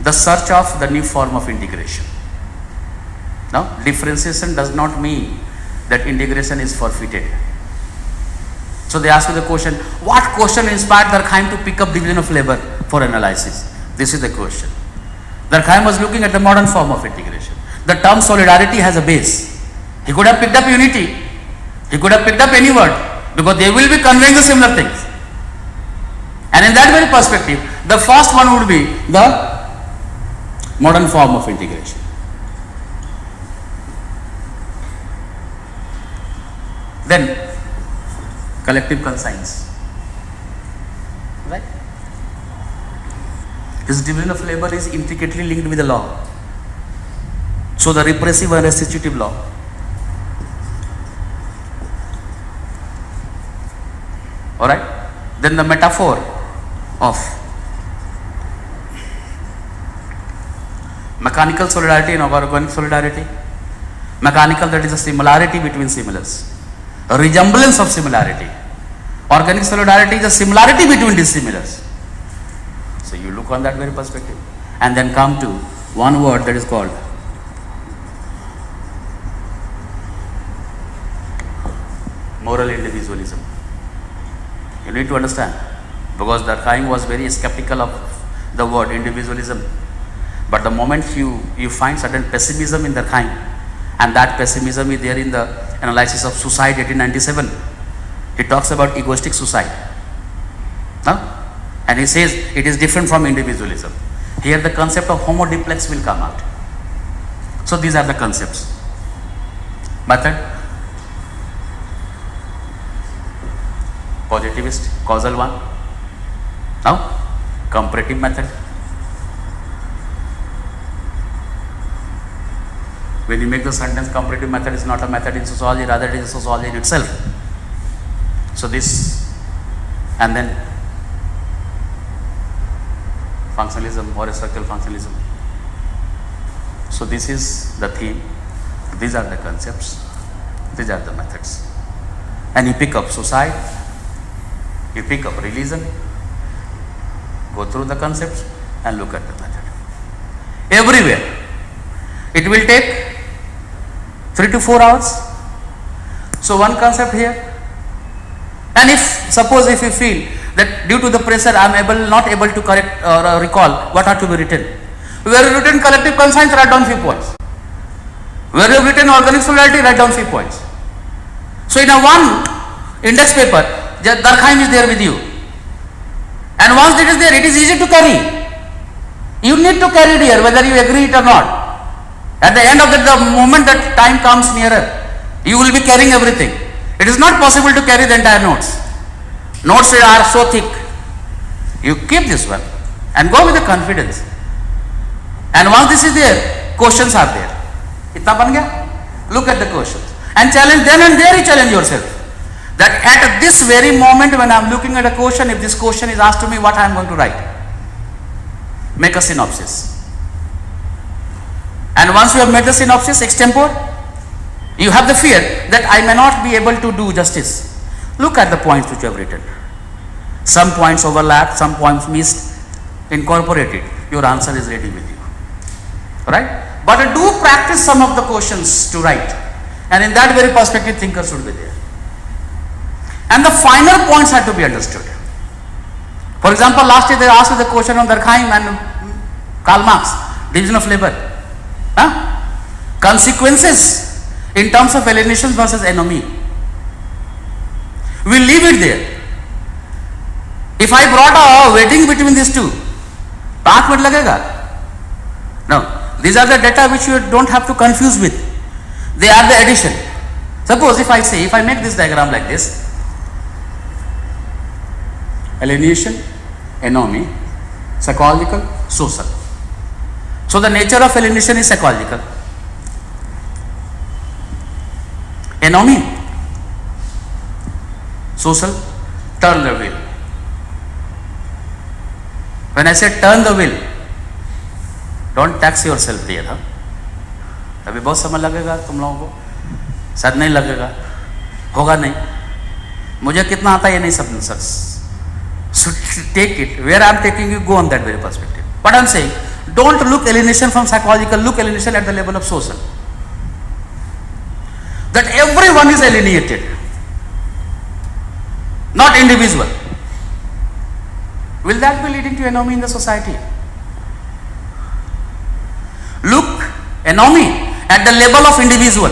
The search of the new form of integration. Now, differentiation does not mean that integration is forfeited. So they ask you the question, what question inspired Durkheim to pick up division of labor for analysis? This is the question. Durkheim was looking at the modern form of integration. The term solidarity has a base. He could have picked up unity. He could have picked up any word, because they will be conveying the similar things. And in that very perspective, the first one would be the modern form of integration. Then collective conscience. Right? This division of labor is intricately linked with the law. So the repressive and restitutive law. Alright? Then the metaphor of mechanical solidarity and organic solidarity. Mechanical, that is a similarity between similars. A resemblance of similarity. Organic solidarity is a similarity between dissimilars. So you look on that very perspective and then come to one word that is called moral individualism. You need to understand, because Durkheim was very skeptical of the word individualism. But the moment you find certain pessimism in Durkheim, and that pessimism is there in the analysis of Suicide 1897. He talks about egoistic suicide. And he says it is different from individualism. Here the concept of homo duplex will come out. So these are the concepts. method, positivist, causal one. Now, comparative method. When you make the sentence, comparative method is not a method in sociology, rather it is a sociology in itself. So this, and then functionalism or a circle functionalism. So this is the theme, these are the concepts, these are the methods. And you pick up society, you pick up religion, go through the concepts and look at the method. Everywhere. It will take 3 to 4 hours. So one concept here. And if, suppose if you feel that due to the pressure I am not able to correct or recall what are to be written. Where you written collective conscience, write down few points. Where you have written organic solidarity, write down few points. So in a one index paper, Durkheim is there with you. And once it is there, it is easy to carry. You need to carry it here, whether you agree it or not. At the end of the moment that time comes nearer, you will be carrying everything. It is not possible to carry the entire notes. Notes are so thick. You keep this one and go with the confidence. And once this is there, questions are there. Itna ban gaya? Look at the questions and challenge. Then and there you challenge yourself. That at this very moment when I am looking at a question, if this question is asked to me, what I am going to write? Make a synopsis. And once you have made the synopsis extempore, you have the fear that I may not be able to do justice. Look at the points which you have written. Some points overlap, some points missed, incorporated. Your answer is ready with you. Right? But do practice some of the questions to write. And in that very perspective, thinkers should be there. And the final points have to be understood. For example, last year they asked the question on Durkheim and Karl Marx, division of labor. Consequences in terms of alienation versus anomie. We leave it there. If I brought a wedding between these two, 5 minutes lagega. No, these are the data which you don't have to confuse with. They are the addition. Suppose if I say, if I make this diagram like this, alienation, anomie, psychological, social. So the nature of alienation is psychological. Anomie, social, turn the wheel. When I say turn the wheel, don't tax yourself there. अभी बहुत समय लगेगा तुम लोगों को, शायद नहीं लगेगा, होगा नहीं, मुझे कितना आता है ये नहीं समझ. So take it, where I am taking you, go on that very perspective. But I am saying, don't look alienation from psychological, look alienation at the level of social. That everyone is alienated, not individual. Will that be leading to anomie in the society? Look, anomie at the level of individual.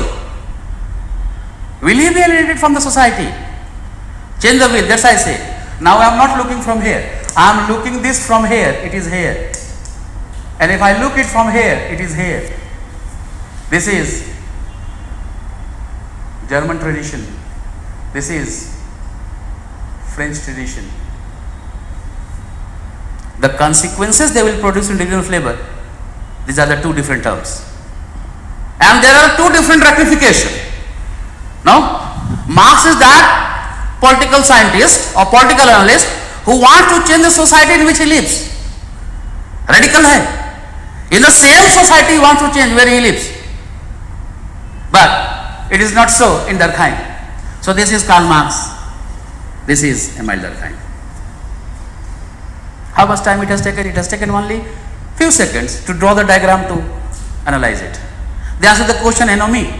Will he be alienated from the society? Change the wheel, that's why I say. Now I am not looking from here. I am looking this from here, it is here. And if I look it from here, it is here. This is German tradition. This is French tradition. The consequences they will produce in division of labor, these are the two different terms. And there are two different rectifications. Now, Marx is that political scientist or political analyst who wants to change the society in which he lives. Radical hai. In the same society he wants to change where he lives. But it is not so in Durkheim. So this is Karl Marx. This is Emile Durkheim. How much time it has taken? It has taken only few seconds to draw the diagram to analyze it. They answer the question anomie.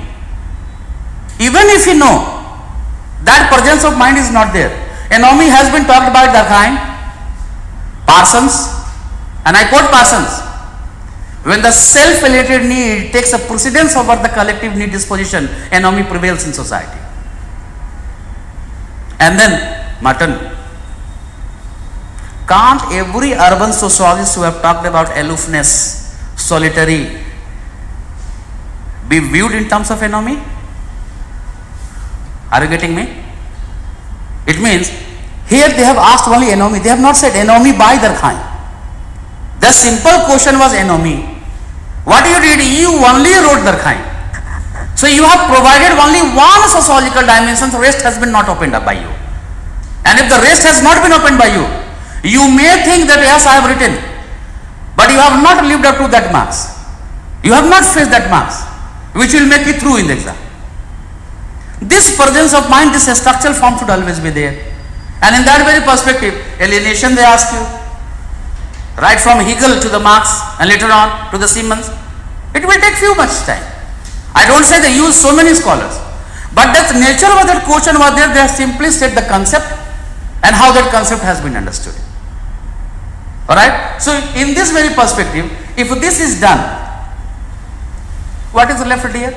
Even if you know that presence of mind is not there. Anomie has been talked by Durkheim, Parsons, and I quote Parsons. When the self-related need takes a precedence over the collective need disposition, anomie prevails in society. And then Merton. Can't every urban sociologist who have talked about aloofness, solitary, be viewed in terms of anomie? Are you getting me? It means here they have asked only anomie. They have not said anomie by Durkheim. The simple question was anomie. What you did, you only wrote Durkheim. So you have provided only one sociological dimension, the rest has been not opened up by you. And if the rest has not been opened by you, you may think that yes, I have written, but you have not lived up to that marks. You have not faced that marks, which will make you through in the exam. This presence of mind, this structural form should always be there. And in that very perspective, alienation they ask you, right from Hegel to the Marx and later on to the Siemens, it will take few much time. I don't say they use so many scholars, but the nature of that question was there, they have simply said the concept and how that concept has been understood. Alright, so in this very perspective, if this is done, what is left here?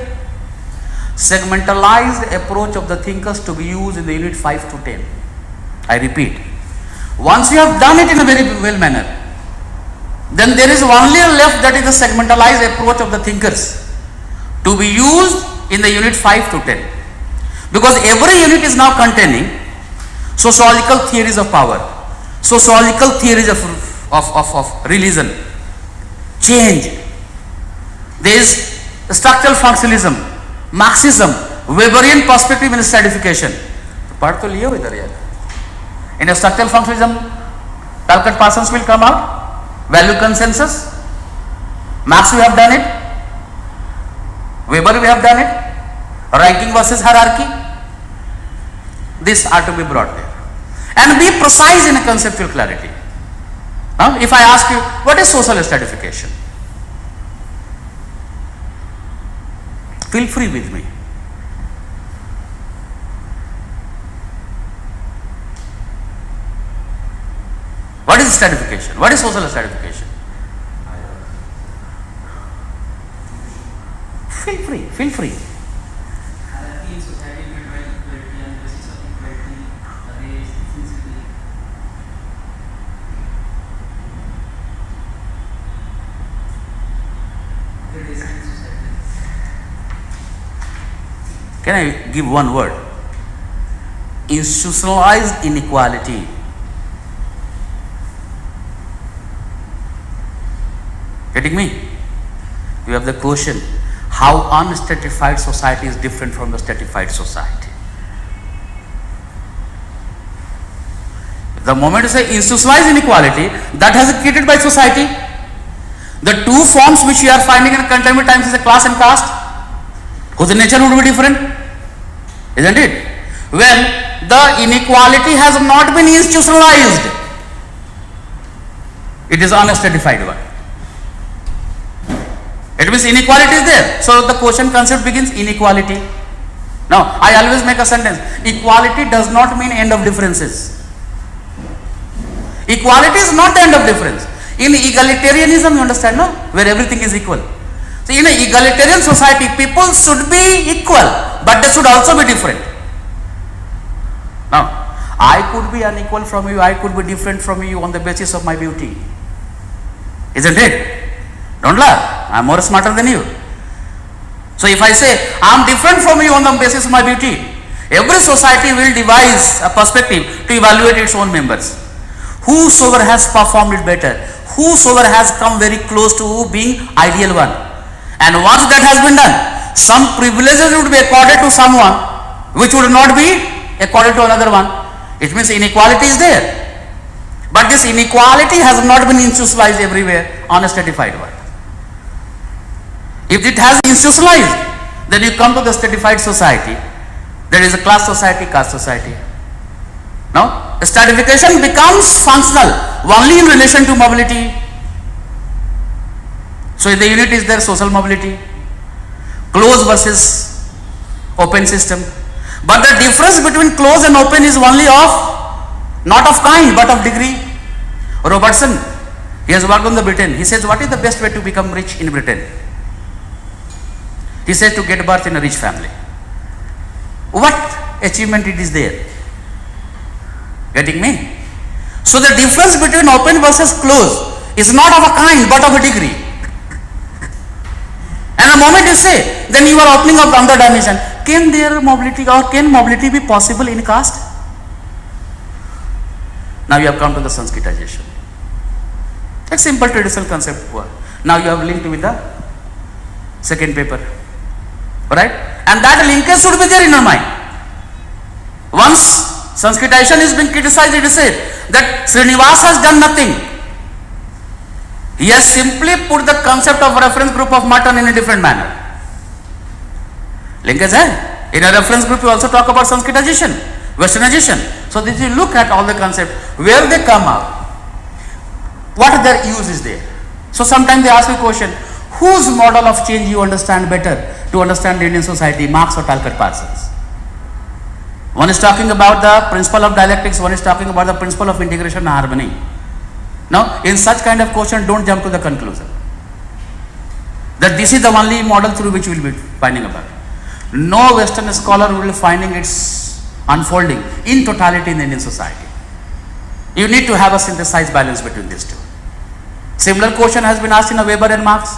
Segmentalized approach of the thinkers to be used in the unit 5 to 10. I repeat, once you have done it in a very well manner, then there is only left, that is the segmentalized approach of the thinkers to be used in the unit 5 to 10. Because every unit is now containing sociological theories of power, sociological theories of religion, change. There is structural functionalism, Marxism, Weberian perspective in stratification. पढ़ तो लिए हो इधर यार. In a structural functionalism, Talcott Parsons will come out. Value consensus. Marx we have done it. Weber we have done it. Ranking versus hierarchy. These are to be brought there. And be precise in a conceptual clarity. Now, if I ask you, what is social stratification? Feel free with me. What is stratification? What is social stratification? Feel free, feel free. Hierarchy in society built by equality and basis of equality, race, ethnicity. Gradation in society. Can I give one word? Institutionalized inequality. Getting me? You have the question, how unstratified society is different from the stratified society. The moment you say institutionalized inequality, that has been created by society. The two forms which we are finding in contemporary times is a class and caste, whose nature would be different, isn't it? When the inequality has not been institutionalized, it is unstratified one. It means inequality is there. So the quotient concept begins inequality. Now I always make a sentence, equality does not mean end of differences. Equality is not the end of difference. In egalitarianism, you understand, no? Where everything is equal. So in an egalitarian society, people should be equal, but they should also be different. Now, I could be unequal from you, I could be different from you on the basis of my beauty. Isn't it? Don't laugh, I am more smarter than you. So if I say, I am different from you on the basis of my beauty, every society will devise a perspective to evaluate its own members. Whosoever has performed it better, whosoever has come very close to being ideal one. And once that has been done, some privileges would be accorded to someone which would not be accorded to another one. It means inequality is there. But this inequality has not been institutionalized everywhere on a stratified one. If it has institutionalized, then you come to the stratified society. There is a class society, caste society. Now, stratification becomes functional only in relation to mobility. So, in the unit is there social mobility, closed versus open system. But the difference between closed and open is only of, not of kind, but of degree. Robertson, he has worked on the Britain. He says, what is the best way to become rich in Britain? He says to get birth in a rich family. What achievement it is there? Getting me? So the difference between open versus closed is not of a kind but of a degree. And the moment you say, then you are opening up another dimension. can there mobility or can mobility be possible in caste? Now you have come to the Sanskritization. A simple traditional concept. Now you have linked with the second paper, right? And that linkage should be there in your mind. Once Sanskritization is being criticized, it is said that Srinivas has done nothing. He has simply put the concept of reference group of mutton in a different manner. Linkage hai. In a reference group you also talk about Sanskritization, Westernization. So this you look at all the concepts, where they come up, what their use is there. So sometimes they ask a question, whose model of change you understand better to understand the Indian society, Marx or Talcott Parsons? One is talking about the principle of dialectics, one is talking about the principle of integration and harmony. Now, in such kind of question, don't jump to the conclusion that this is the only model through which we will be finding about. No Western scholar will be finding its unfolding in totality in the Indian society. You need to have a synthesized balance between these two. Similar question has been asked in Weber and Marx.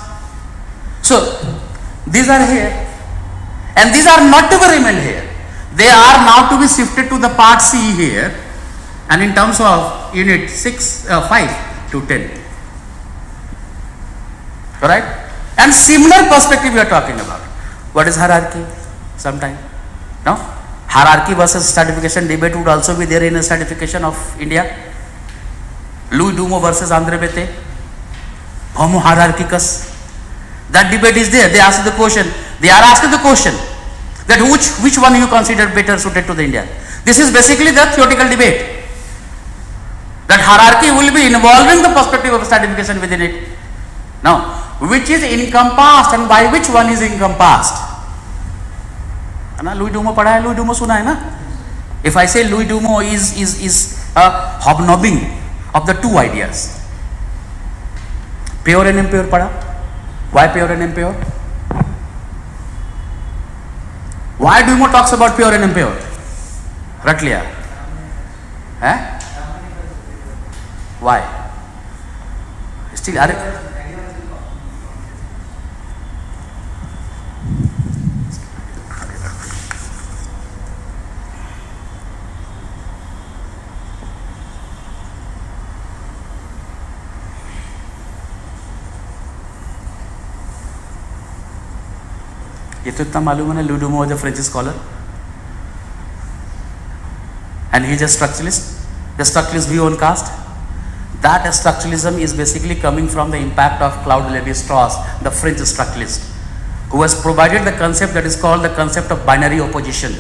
So, these are here, and these are not to be remained here. They are now to be shifted to the part C here, and in terms of unit 5 to 10. Alright? And similar perspective we are talking about. What is hierarchy? Sometime. No? Hierarchy versus stratification debate would also be there in a stratification of India. Louis Dumo versus Andre Bete. Homo hierarchicus. That debate is there. They ask the question. They are asking the question that which one you consider better suited to the India. This is basically the theoretical debate. That hierarchy will be involving the perspective of stratification within it. Now, which is encompassed and by which one is encompassed? Louis Dumo padha hai, Louis Dumo suna hai na? If I say Louis Dumo is a hobnobbing of the two ideas. Pure and impure padha. Why pure and impure? Why Dumo talks about pure and impure? Rat liya. Eh? Why? Still, ये तो इतना मालूम है ना, Louis Dumo was a French scholar and he is a structuralist. The structuralist view on caste. That structuralism is basically coming from the impact of Claude Lévi-Strauss, the French structuralist, who has provided the concept that is called the concept of binary opposition.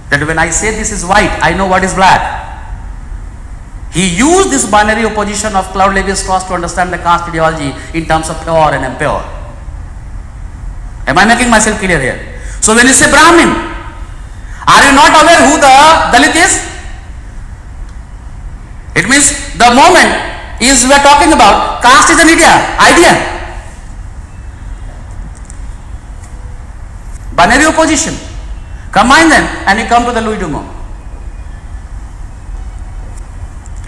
That when I say this is white, I know what is black. He used this binary opposition of Claude Lévi-Strauss to understand the caste ideology in terms of pure and impure. Am I making myself clear here? So when you say Brahmin, are you not aware who the Dalit is? It means the moment is we are talking about caste is an idea. Binary opposition. Combine them and you come to the Louis Dumo.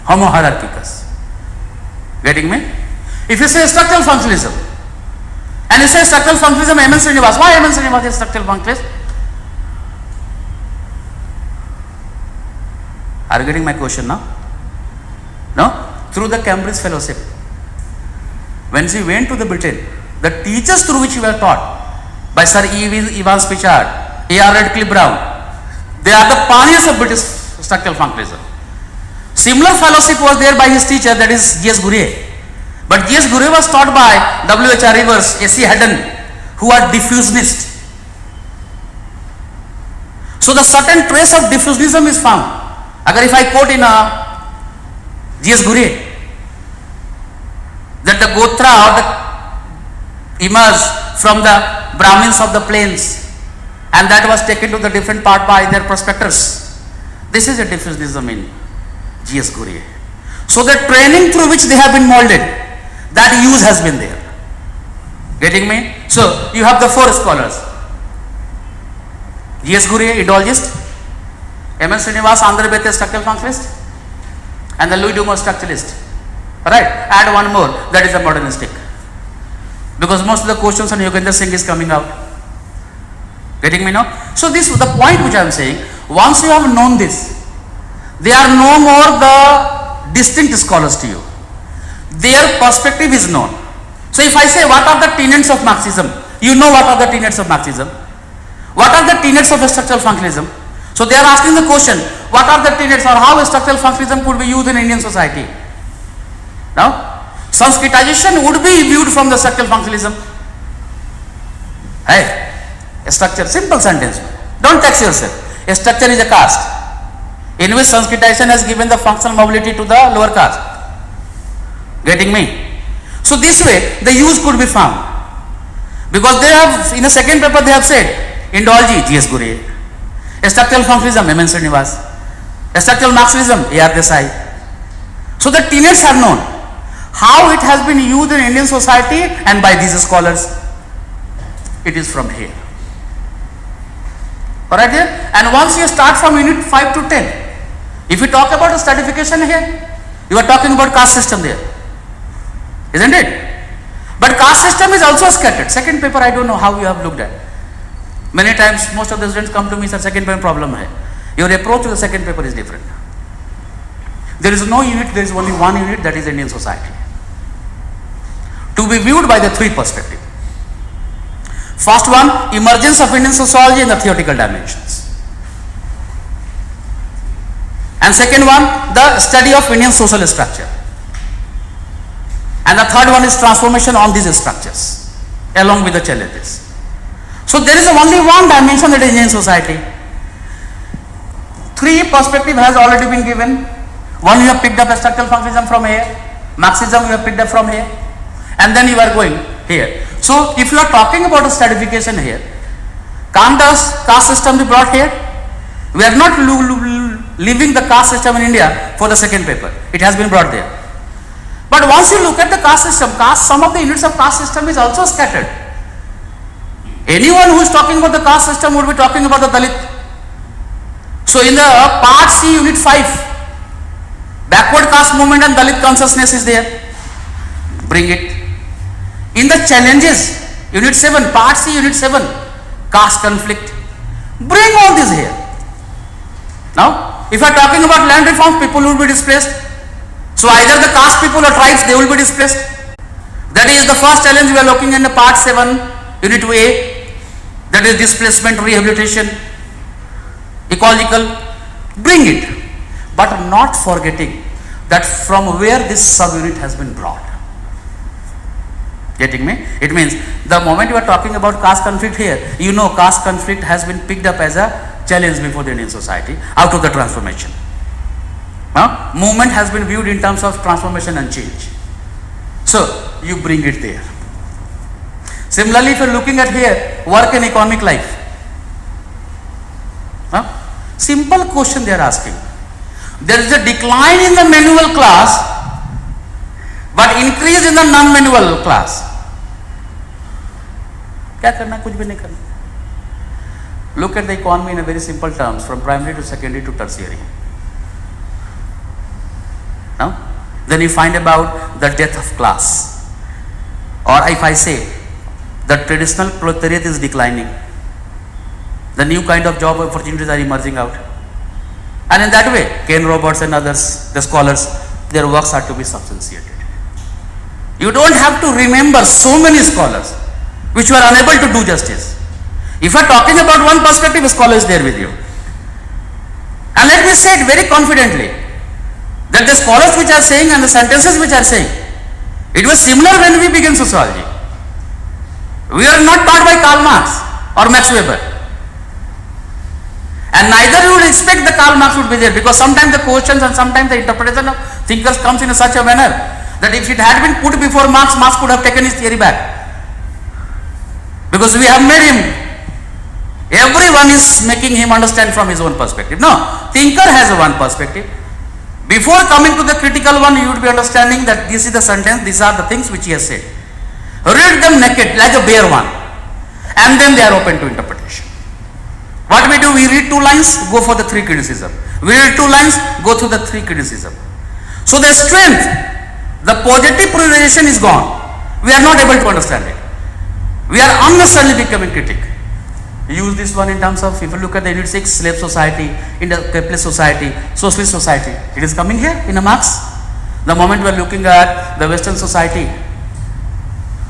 Homo hierarchicus. Getting me? If you say structural functionalism, and you say structural functionalism, M.N. Srinivas. Why M.N. Srinivas is structural functionalist? Are you getting my question now? No? Through the Cambridge Fellowship. When she went to the Britain, the teachers through which we were taught by Sir Evans Pritchard, A.R. Radcliffe Brown, they are the pioneers of British structural functionalism. Similar fellowship was there by his teacher, that is G.S. Ghurye. But G.S. Ghurye was taught by W.H.R. Rivers, A.C. Haddon, who are diffusionists. So the certain trace of diffusionism is found. Agar if I quote in a G.S. Ghurye, that the Gotra or the emerged from the Brahmins of the plains, and that was taken to the different part by their prospectors. This is a diffusionism in G.S. Ghurye. So the training through which they have been molded, that use has been there. Getting me? So you have the four scholars. G.S. Ghurye, ideologist, M.N. Srinivas, Andre Bete, structural functionalist, and the Louis Dumo, structuralist. Right? Add one more, that is a modernistic. Because most of the questions on Yogendra Singh is coming out. Getting me now? So this is the point which I am saying. Once you have known this, they are no more the distinct scholars to you. Their perspective is known. So if I say what are the tenets of Marxism, you know what are the tenets of Marxism. What are the tenets of structural functionalism? So they are asking the question, what are the tenets or how structural functionalism could be used in Indian society? Now, Sanskritization would be viewed from the structural functionalism. Hey, a structure, simple sentence. Don't tax yourself. A structure is a caste, in which Sanskritization has given the functional mobility to the lower caste. Getting me? So this way, the use could be found. Because they have, in the second paper they have said, Indology, G.S. Ghurye. Structural functionalism, M.N. Srinivas. Structural Marxism, A.R. Desai. So the tenets are known. How it has been used in Indian society and by these scholars, it is from here. Alright there? And once you start from unit 5 to 10, if you talk about a stratification here, you are talking about caste system there. Isn't it? But caste system is also scattered. Second paper, I don't know how you have looked at. Many times, most of the students come to me, sir, second paper problem hai. Your approach to the second paper is different. There is no unit, there is only one unit, that is Indian society. To be viewed by the three perspectives. First one, emergence of Indian sociology in the theoretical dimensions. And second one, the study of Indian social structure. And the third one is transformation on these structures, along with the challenges. So there is only one dimension, that is Indian society. Three perspective has already been given. One, you have picked up a structural functionalism from here. Marxism you have picked up from here. And then you are going here. So if you are talking about a stratification here, can't the caste system be brought here? We are not leaving the caste system in India for the second paper. It has been brought there. But once you look at the caste system, some of the units of caste system is also scattered. Anyone who is talking about the caste system would be talking about the Dalit. So in the part C, unit 5, backward caste movement and Dalit consciousness is there. Bring it. In the challenges, unit 7, part C, unit 7, caste conflict. Bring all this here. Now, if I am talking about land reforms, people will be displaced. So either the caste people or tribes, they will be displaced. That is the first challenge we are looking in the part 7, unit A. That is displacement, rehabilitation, ecological. Bring it. But not forgetting that from where this subunit has been brought. Getting me? It means the moment you are talking about caste conflict here, you know caste conflict has been picked up as a challenge before the Indian society out of the transformation. Movement has been viewed in terms of transformation and change. So you bring it there. Similarly, if you are looking at here, work and economic life. Simple question they are asking. There is a decline in the manual class, but increase in the non-manual class. क्या करना, कुछ भी नहीं करना. Look at the economy in a very simple terms, from primary to secondary to tertiary. Now, then you find about the death of class, or if I say the traditional proletariat is declining, the new kind of job opportunities are emerging out, and in that way, Ken Roberts and others, the scholars, their works are to be substantiated. You don't have to remember so many scholars which you are unable to do justice. If you are talking about one perspective, a scholar is there with you. And let me say it very confidently, that the scholars which are saying and the sentences which are saying, it was similar when we began sociology. We are not taught by Karl Marx or Max Weber. And neither you would expect the Karl Marx would be there, because sometimes the questions and sometimes the interpretation of thinkers comes in such a manner that if it had been put before Marx, Marx could have taken his theory back. Because we have made him, everyone is making him understand from his own perspective. No, thinker has a one perspective. Before coming to the critical one, you would be understanding that this is the sentence, these are the things which he has said. Read them naked, like a bare one, and then they are open to interpretation. What we do, we read 2 lines, go for the 3 criticism. We read 2 lines, go through the 3 criticism. So the strength, the positive polarization is gone. We are not able to understand it. We are unnecessarily becoming critic. Use this one in terms of, if you look at the unit 6, slave society, capitalist society, socialist society, it is coming here in a marks. The moment we are looking at the Western society,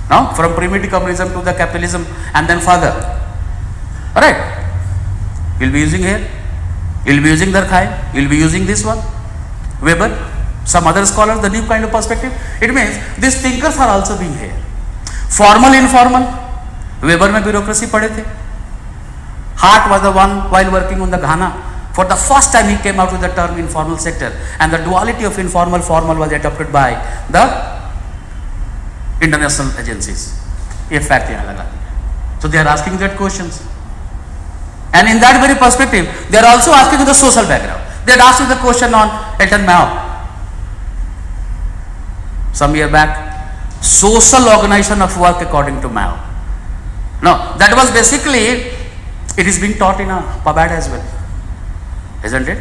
now from primitive communism to the capitalism and then further, alright, you will be using here, you will be using Durkheim, you will be using this one, Weber, some other scholars, the new kind of perspective. It means these thinkers are also being here. Formal, informal, Weber में bureaucracy पढ़े थे. Hart was the one while working on the Ghana. For the first time he came out with the term informal sector, and the duality of informal formal was adopted by the international agencies. ये fact यहाँ लगा दिया. So they are asking that questions, and in that very perspective they are also asking the social background. They had asked you the question on Elton Mao some year back. Social organization of work according to Mao. No, that was basically, it is being taught in a PubAD as well, isn't it?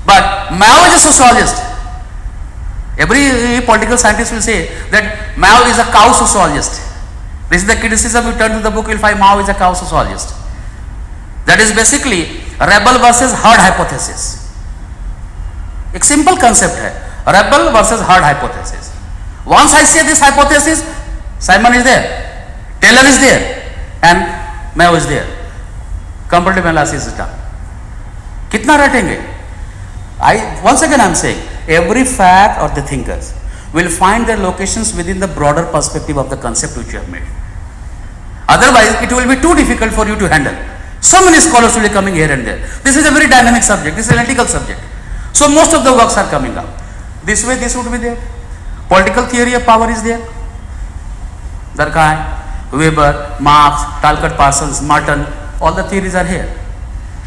But Mao is a sociologist. Every political scientist will say that Mao is a cow sociologist. This is the criticism. You turn to the book, you will find Mao is a cow sociologist. That is basically rebel versus herd hypothesis. एक simple concept है, rebel versus herd hypothesis. Once I say this hypothesis, Simon is there, Taylor is there, and Mao is there. Comparative analysis is done. कितना रटेंगे? Once again I am saying, every fact or the thinkers will find their locations within the broader perspective of the concept which you have made. Otherwise, it will be too difficult for you to handle. So many scholars will be coming here and there. This is a very dynamic subject. This is an analytical subject. So most of the works are coming up. This way, this would be there. Political theory of power is there. Durkheim, Weber, Marx, Talcott Parsons, Merton, all the theories are here.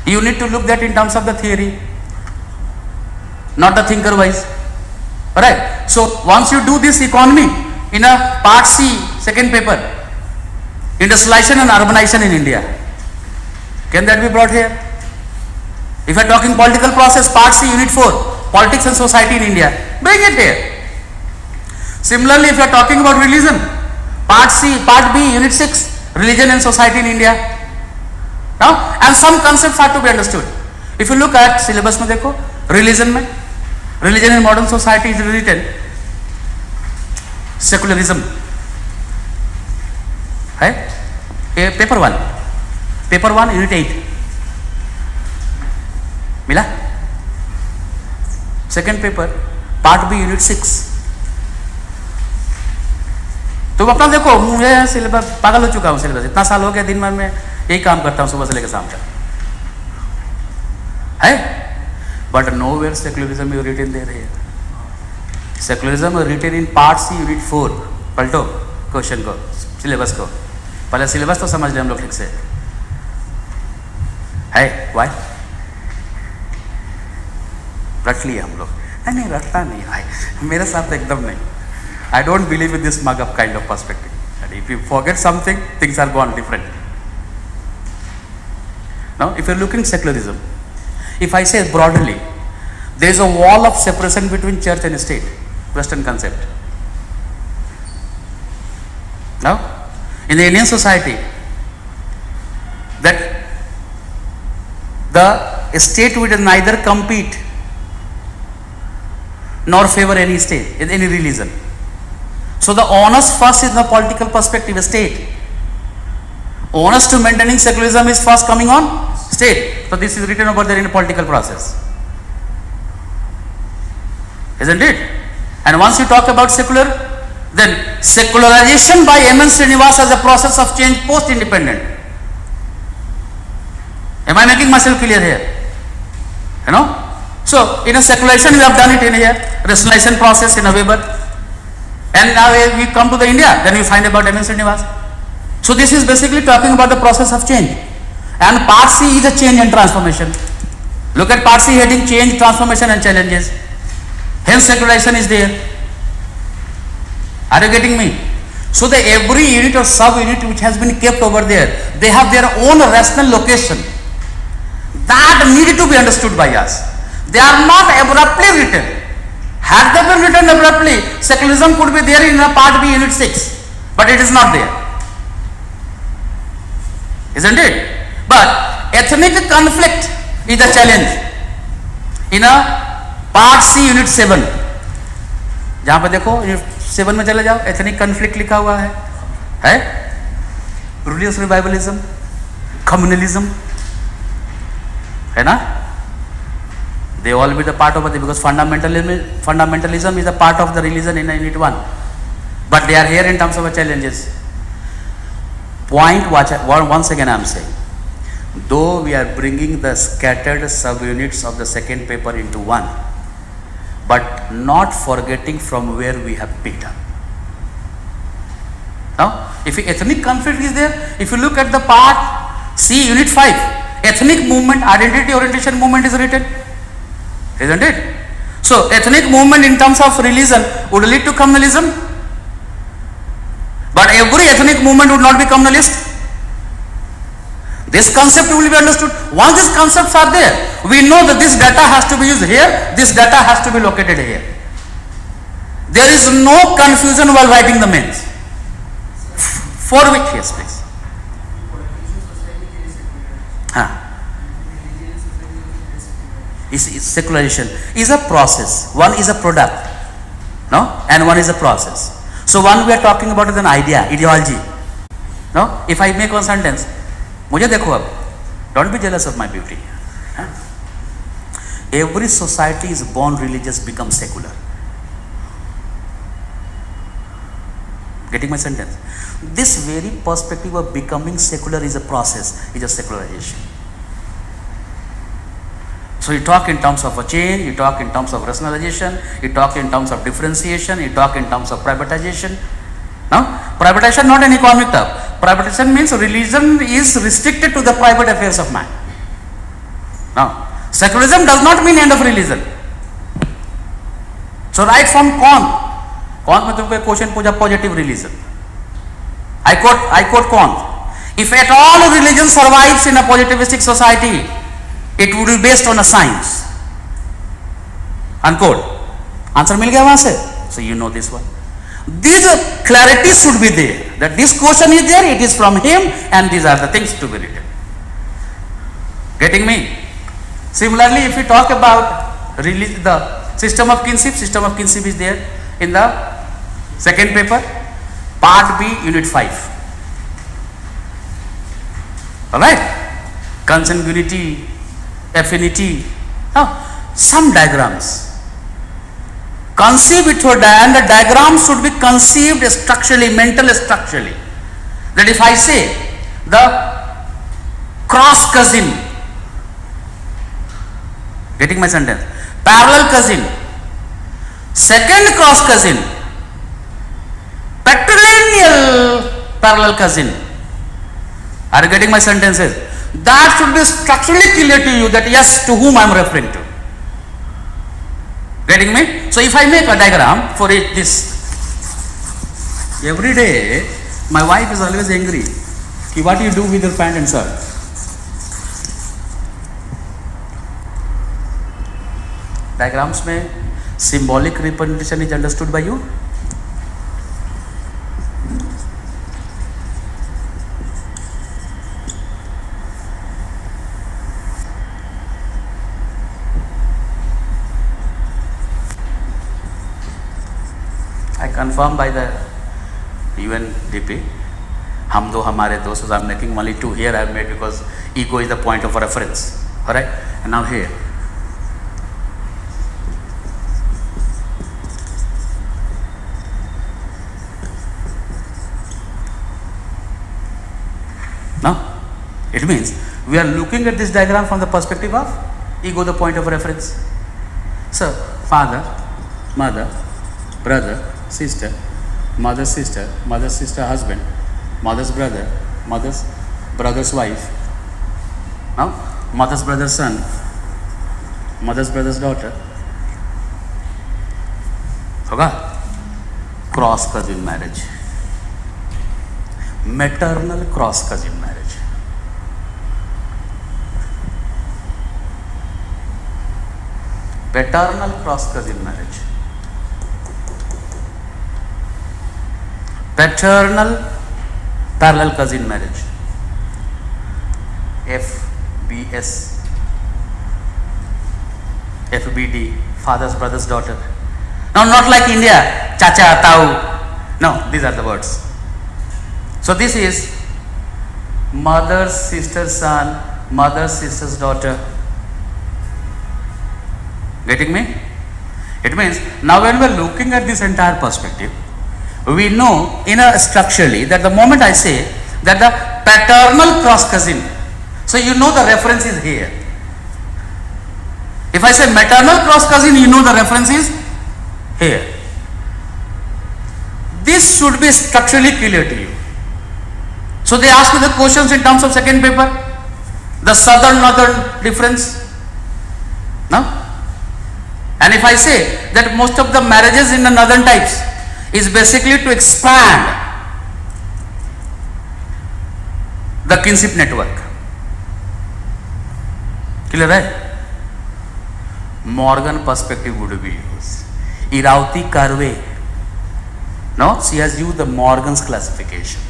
You need to look that in terms of the theory, not the thinker wise. Alright. So once you do this economy in a part C, second paper, industrialization and urbanization in India, can that be brought here? If you are talking political process, part C, unit 4, politics and society in India, bring it here. Similarly, if you are talking about religion, part C, part B, unit 6, religion and society in India. Now, and some concepts are to be understood. If you look at syllabus में देखो, religion in modern society is written secularism. है? Paper 1, unit 8. मिला? Second paper, part B, unit 6. तुम अपना देखो, मुझे syllabus पागल हो चुका हूँ सिलेबस, इतना साल हो गया, दिन भर में यही काम करता हूँ सुबह से लेकर शाम तक, है? But nowhere secularism is written there here. Secularism is written in part C, unit 4. पलटो question को, सिलेबस को, पहले सिलेबस तो समझ ले हम लोग ठीक से, है? Why? रट लिए हम लोग, नहीं रटता नहीं भाई, मेरे साथ एकदम नहीं. I don't believe in this mug up kind of perspective. And if you forget something, things are gone different. Now, if you are looking at secularism, if I say broadly, there is a wall of separation between church and state, Western concept. Now, in the Indian society, that the state would neither compete nor favor any state, in any religion. So the onus first is the political perspective, state. Onus to maintaining secularism is first coming on state. So this is written over there in a political process, isn't it? And once you talk about secular, then secularization by M.N. Srinivas as a process of change post-independent. Am I making myself clear here? You know? So in a secularization we have done it in here, rationalization process in a Weber. And now we come to the India, then we find about M.N. Srinivas. So this is basically talking about the process of change. And part C is a change and transformation. Look at part C heading, change, transformation and challenges. Hence secularization is there. Are you getting me? So the every unit or sub-unit which has been kept over there, they have their own rational location. That needed to be understood by us. They are not abruptly written. Had they been written abruptly, secularism could be there in a part B, unit 6, but it is not there. isn't it? But ethnic conflict is a challenge. In a part C unit 7, जहां पर देखो unit 7 में चले जाओ, ethnic conflict लिखा हुआ है religious revivalism, communalism, है ना? They all be the part of it because fundamentalism is a part of the religion in unit 1, but they are here in terms of challenges. Point once again I am saying, though we are bringing the scattered subunits of the second paper into one, but not forgetting from where we have picked up. Now, if ethnic conflict is there, if you look at the part C, unit 5, ethnic movement, identity orientation movement is written, isn't it? So, ethnic movement in terms of religion would lead to communalism, but every ethnic movement would not be communalist. This concept will be understood. Once these concepts are there, we know that this data has to be used here, this data has to be located here. There is no confusion while writing the mains. For which, yes, please. Secularization is a process. One is a product, no, and one is a process. So one we are talking about is an idea, ideology. No, if I make one sentence, मुझे देखो अब, don't be jealous of my beauty. Every society is born religious, becomes secular. Getting my sentence? This very perspective of becoming secular is a process, is a secularization. So you talk in terms of a change, you talk in terms of rationalization, you talk in terms of differentiation, you talk in terms of privatization. No? Privatization not an economic term. Privatization means religion is restricted to the private affairs of man. Now, secularism does not mean end of religion. So right from Kant में तुमको question पूछा positive religion. I quote Kant. If at all religion survives in a positivistic society, it would be based on a science. Unquote. Answer मिल गया वहां से? So you know this one. These clarity should be there. That this question is there, it is from him, and these are the things to be written. Getting me? Similarly, if we talk about the system of kinship is there in the second paper, part B, unit 5. Alright? Consanguinity, affinity, some diagrams. Conceive it for and the diagram should be conceived structurally, mentally structurally. That if I say the cross cousin, getting my sentence, parallel cousin, second cross cousin, patrilineal parallel cousin, are you getting my sentences? That should be structurally clear to you that yes, to whom I am referring to. Getting me? So if I make a diagram for it, this, every day my wife is always angry. What do you do with your pant and shirt? Diagrams में symbolic representation is understood by you? Confirmed by the UNDP. हम दो हमारे दोस्त, I am making only two here I have made because ego is the point of reference. Alright? And now here. Now, it means we are looking at this diagram from the perspective of ego, the point of reference. So, father, mother, brother, sister, mother's sister, husband, mother's brother's wife, now mother's brother's son, mother's brother's daughter. होगा? Cross cousin marriage, maternal cross cousin marriage, paternal cross cousin marriage, paternal parallel cousin marriage, FBS, FBD, fathers, brothers, daughter. No, not like India, chacha, tau. No, these are the words. So this is mother, sister, son, mother, sister's daughter. Getting me? It means now when we are looking at this entire perspective, we know structurally that the moment I say that the paternal cross cousin, so you know the reference is here. If I say maternal cross cousin, you know the reference is here. This should be structurally clear to you. So they ask you the questions in terms of second paper, the southern northern difference. No? And if I say that most of the marriages in the northern types is basically to expand the kinship network. Clear, right? Morgan perspective would be used. Irauti Karve, no, she has used the Morgan's classification.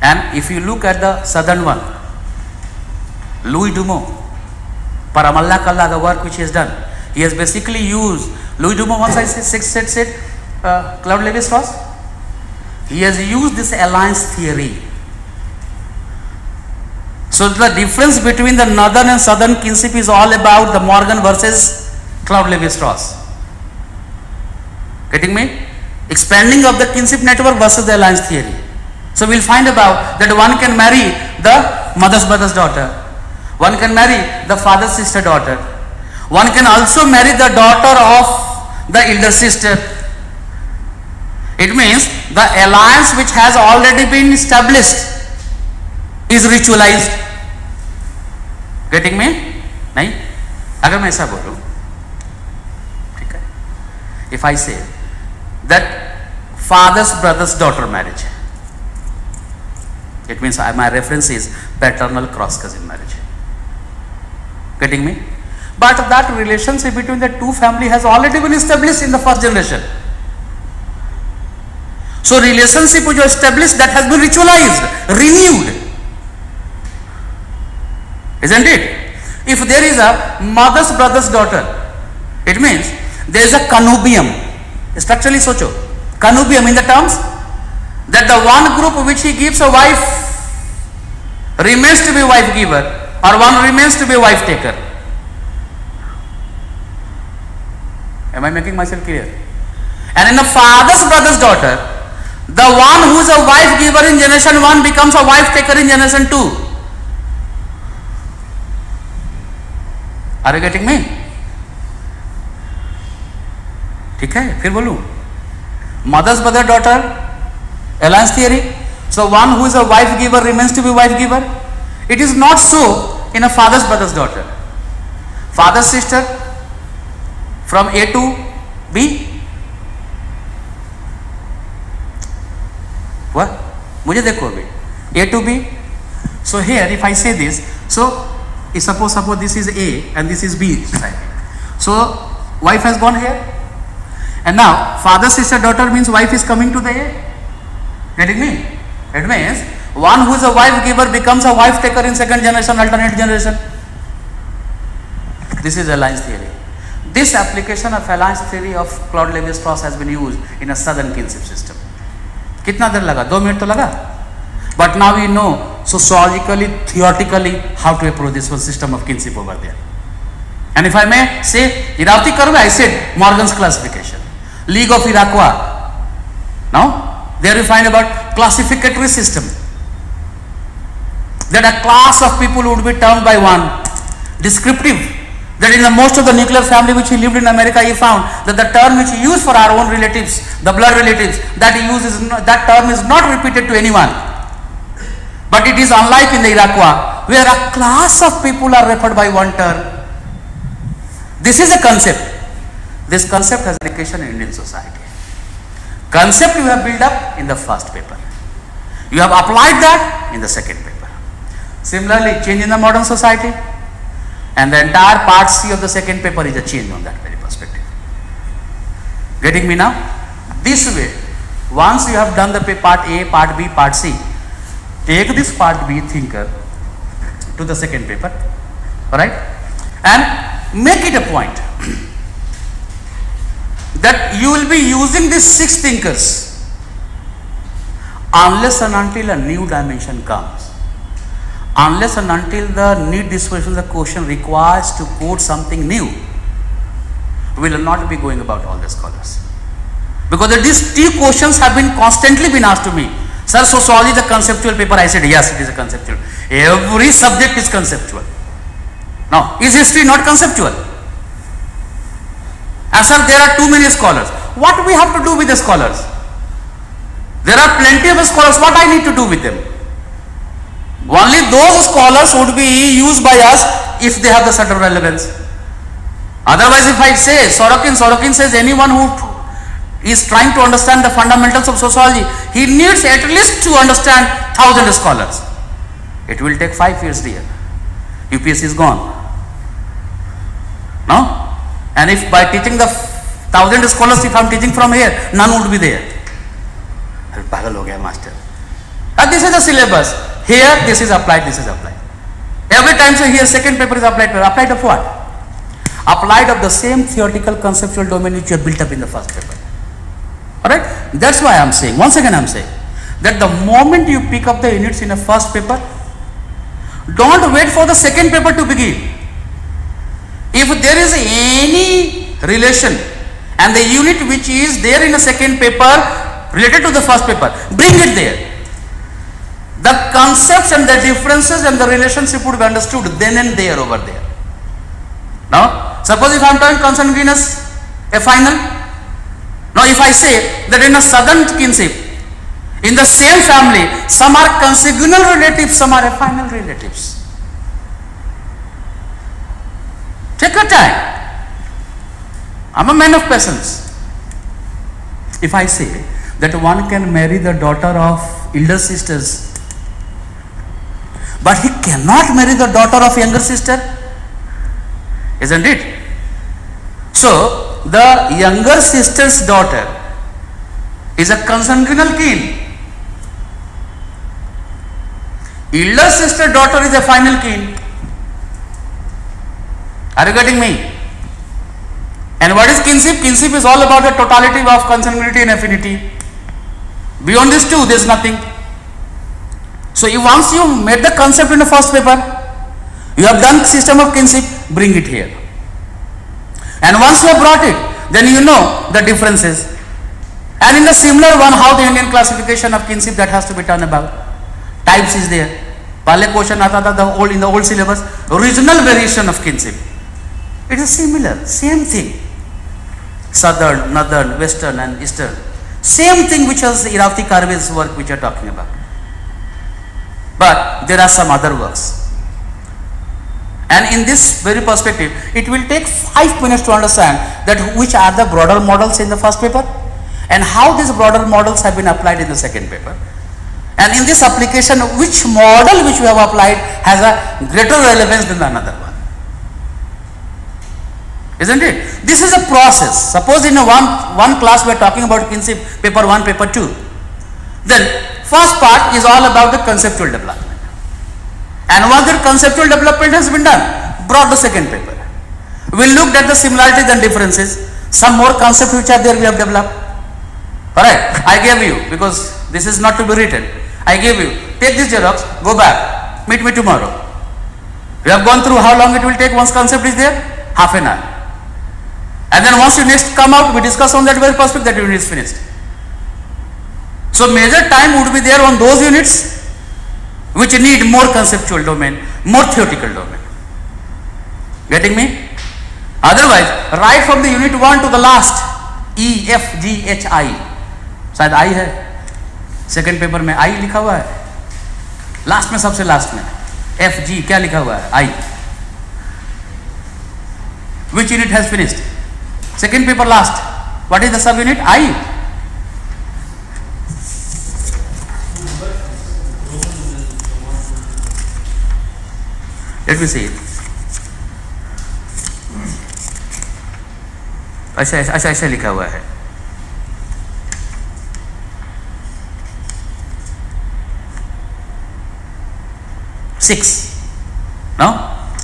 And if you look at the southern one, Louis Dumont, Paramalla Kalla, the work which he has done, he has basically used Louis Dumont. Once I said Claude-Lévi-Strauss, he has used this alliance theory. So the difference between the northern and southern kinship is all about the Morgan versus Claude-Lévi-Strauss. Getting me? Expanding of the kinship network versus the alliance theory. So we'll find about that one can marry the mother's brother's daughter, one can marry the father's sister daughter, one can also marry the daughter of the elder sister. It means the alliance which has already been established is ritualized. Getting me? नहीं? अगर मैं ऐसा बोलूं, ठीक है? If I say that father's brother's daughter marriage, it means my reference is paternal cross cousin marriage. Getting me? But that relationship between the two family has already been established in the first generation. So relationship which was established, that has been ritualized, renewed. Isn't it? If there is a mother's brother's daughter, it means there is a connubium. Structurally socho. Connubium in the terms that the one group which he gives a wife remains to be wife giver, or one remains to be wife taker. Am I making myself clear? And in the father's brother's daughter, the one who is a wife giver in generation 1 becomes a wife taker in generation 2. Are you getting me? ठीक है, फिर बोलूं, mother's brother daughter alliance theory. So one who is a wife giver remains to be wife giver. It is not so in a father's brother's daughter. Father's sister from A to B. What? मुझे देखो अभी A to B. So here if I say this, so suppose this is A and this is B. So wife has gone here, and now father sister daughter means wife is coming to the A. Getting me? It means one who is a wife giver becomes a wife taker in second generation, alternate generation. This is alliance theory. This application of alliance theory of Claude-Lévi-Strauss has been used in a southern kinship system. कितना देर लगा? 2 minute तो लगा. But now we know sociologically, theoretically how to approach this one system of kinship over there. And if I may say, Irauti Karve, I said Morgan's classification. League of Iroquois. Now, there you find about classificatory system. That a class of people would be termed by one. Descriptive. That in the most of the nuclear family which he lived in America, he found that the term which he used for our own relatives, the blood relatives, that term is not repeated to anyone. But it is unlike in the Iroquois, where a class of people are referred by one term. This is a concept. This concept has application in Indian society. Concept you have built up in the first paper. You have applied that in the second paper. Similarly, change in the modern society, and the entire part C of the second paper is a change on that very perspective. Getting me now? This way, once you have done the part A, part B, part C, take this part B thinker to the second paper, alright, and make it a point that you will be using these 6 thinkers unless and until a new dimension comes, unless and until the need disposition of the question requires to quote something new. We will not be going about all the scholars, because these 2 questions have been constantly been asked to me. Sir, sociology is a conceptual paper. I said yes, it is a conceptual. Every subject is conceptual. Now, is history not conceptual? And sir, there are too many scholars. What do we have to do with the scholars? There are plenty of scholars. What I need to do with them? Only those scholars would be used by us if they have the certain relevance. Otherwise, if I say Sorokin says anyone who is trying to understand the fundamentals of sociology, he needs at least to understand 1000 scholars. It will take 5 years, dear. UPSC is gone. No? And if by teaching the 1000 scholars, if I am teaching from here, none would be there. Pagal ho gaya master. And this is the syllabus. Here, this is applied, this is applied. Every time so here second paper is applied. Applied of what? Applied of the same theoretical conceptual domain which you have built up in the first paper. Alright? That's why I am saying, once again I am saying, that the moment you pick up the units in a first paper, don't wait for the second paper to begin. If there is any relation and the unit which is there in the second paper related to the first paper, bring it there. The concepts and the differences and the relationship would be understood then and there over there. Now, suppose if I am talking consanguineous, a final. Now, if I say that in a southern kinship, in the same family, some are consanguineal relatives, some are affinal relatives. Take your time. I am a man of patience. If I say that one can marry the daughter of elder sisters, but he cannot marry the daughter of younger sister, isn't it? So, the younger sister's daughter is a consanguineal kin. Elder sister daughter is a final kin. Are you getting me? And what is kinship? Kinship is all about the totality of consanguinity and affinity. Beyond these 2, there is nothing. So, once you made the concept in the first paper, you have done system of kinship, bring it here. And once you have brought it, then you know the differences. And in the similar one, how the Indian classification of kinship that has to be done about. Types is there. Pale question aata tha in the old syllabus, regional variation of kinship. It is similar, same thing. Southern, northern, western and eastern. Same thing which was Irauti Karve's work which you are talking about. But there are some other works. And in this very perspective, it will take 5 minutes to understand that which are the broader models in the first paper and how these broader models have been applied in the second paper. And in this application, which model which we have applied has a greater relevance than another one. Isn't it? This is a process. Suppose in a one class we are talking about kinship, paper 1, paper 2. Then first part is all about the conceptual development. And once the conceptual development has been done, brought the second paper. We looked at the similarities and differences. Some more concepts which are there we have developed. Alright, I gave you, because this is not to be written. I gave you, take this Xerox, go back, meet me tomorrow. We have gone through how long it will take once concept is there? Half an hour. And then once you next come out, we discuss on that very perspective, that unit is finished. So major time would be there on those units which need more conceptual domain, more theoretical domain. Getting me? Otherwise, right from the unit 1 to the last, E, F, G, H, I. शायद I है, second paper में I लिखा हुआ है, last में सबसे last में F, G क्या लिखा हुआ है? I. Which unit has finished? Second paper last. What is the sub unit? I. Let me see. ऐसा लिखा हुआ है. No?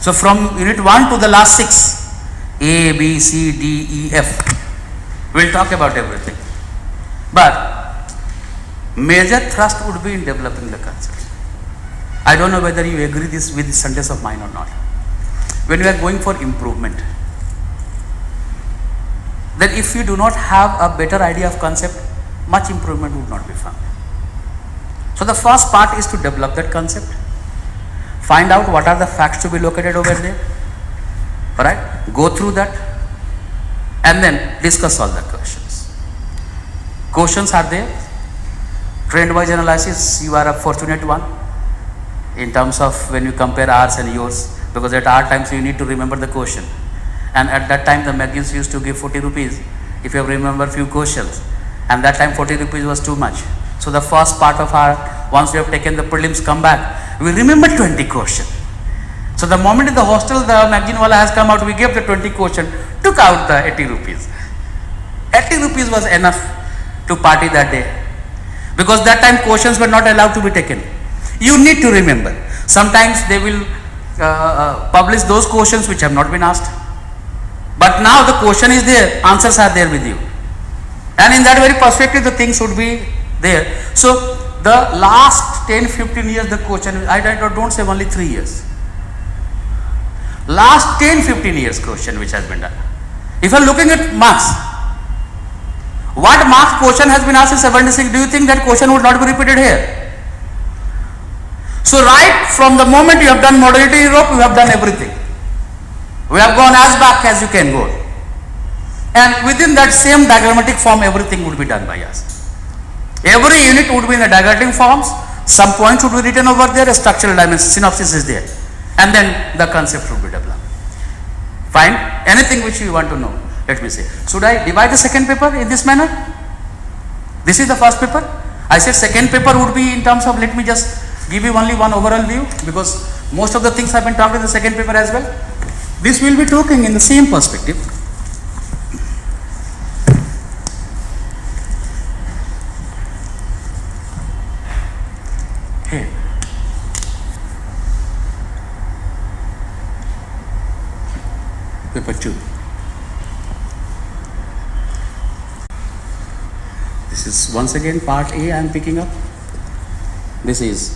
So from unit 1 to the last 6, A, B, C, D, E, F, we'll talk about everything. But major thrust would be in developing the concepts. I don't know whether you agree this with this sentence of mine or not. When we are going for improvement, then if you do not have a better idea of concept, much improvement would not be found. So the first part is to develop that concept, find out what are the facts to be located over there, alright, go through that and then discuss all the questions. Questions are there, trend wise analysis, you are a fortunate one in terms of when you compare ours and yours, because at our times you need to remember the question, and at that time the magazines used to give 40 rupees if you remember few questions, and that time 40 rupees was too much. So the first part of our, once we have taken the prelims, come back, we remember 20 question. So the moment in the hostel the magazine wala has come out, we gave the 20 question, took out the 80 rupees. 80 rupees was enough to party that day, because that time questions were not allowed to be taken. You need to remember. Sometimes they will publish those questions which have not been asked, but now the question is there, answers are there with you, and in that very perspective the things would be there. So the last 10-15 years the question, I don't say only 3 years, last 10-15 years question which has been done. If you are looking at marks, what marks question has been asked in 76, do you think that question would not be repeated here? So right from the moment you have done modernity in Europe, you have done everything. We have gone as back as you can go, and within that same diagrammatic form everything would be done by us. Every unit would be in the diagrammatic forms, some points would be written over there, a structural dimension, synopsis is there, and then the concept would be developed. Fine, anything which you want to know, let me say. Should I divide the second paper in this manner? This is the first paper. I said second paper would be in terms of, let me just give you only one overall view, because most of the things have been talked in the second paper as well. This will be talking in the same perspective. Here. Paper 2. This is once again part A I am picking up. This is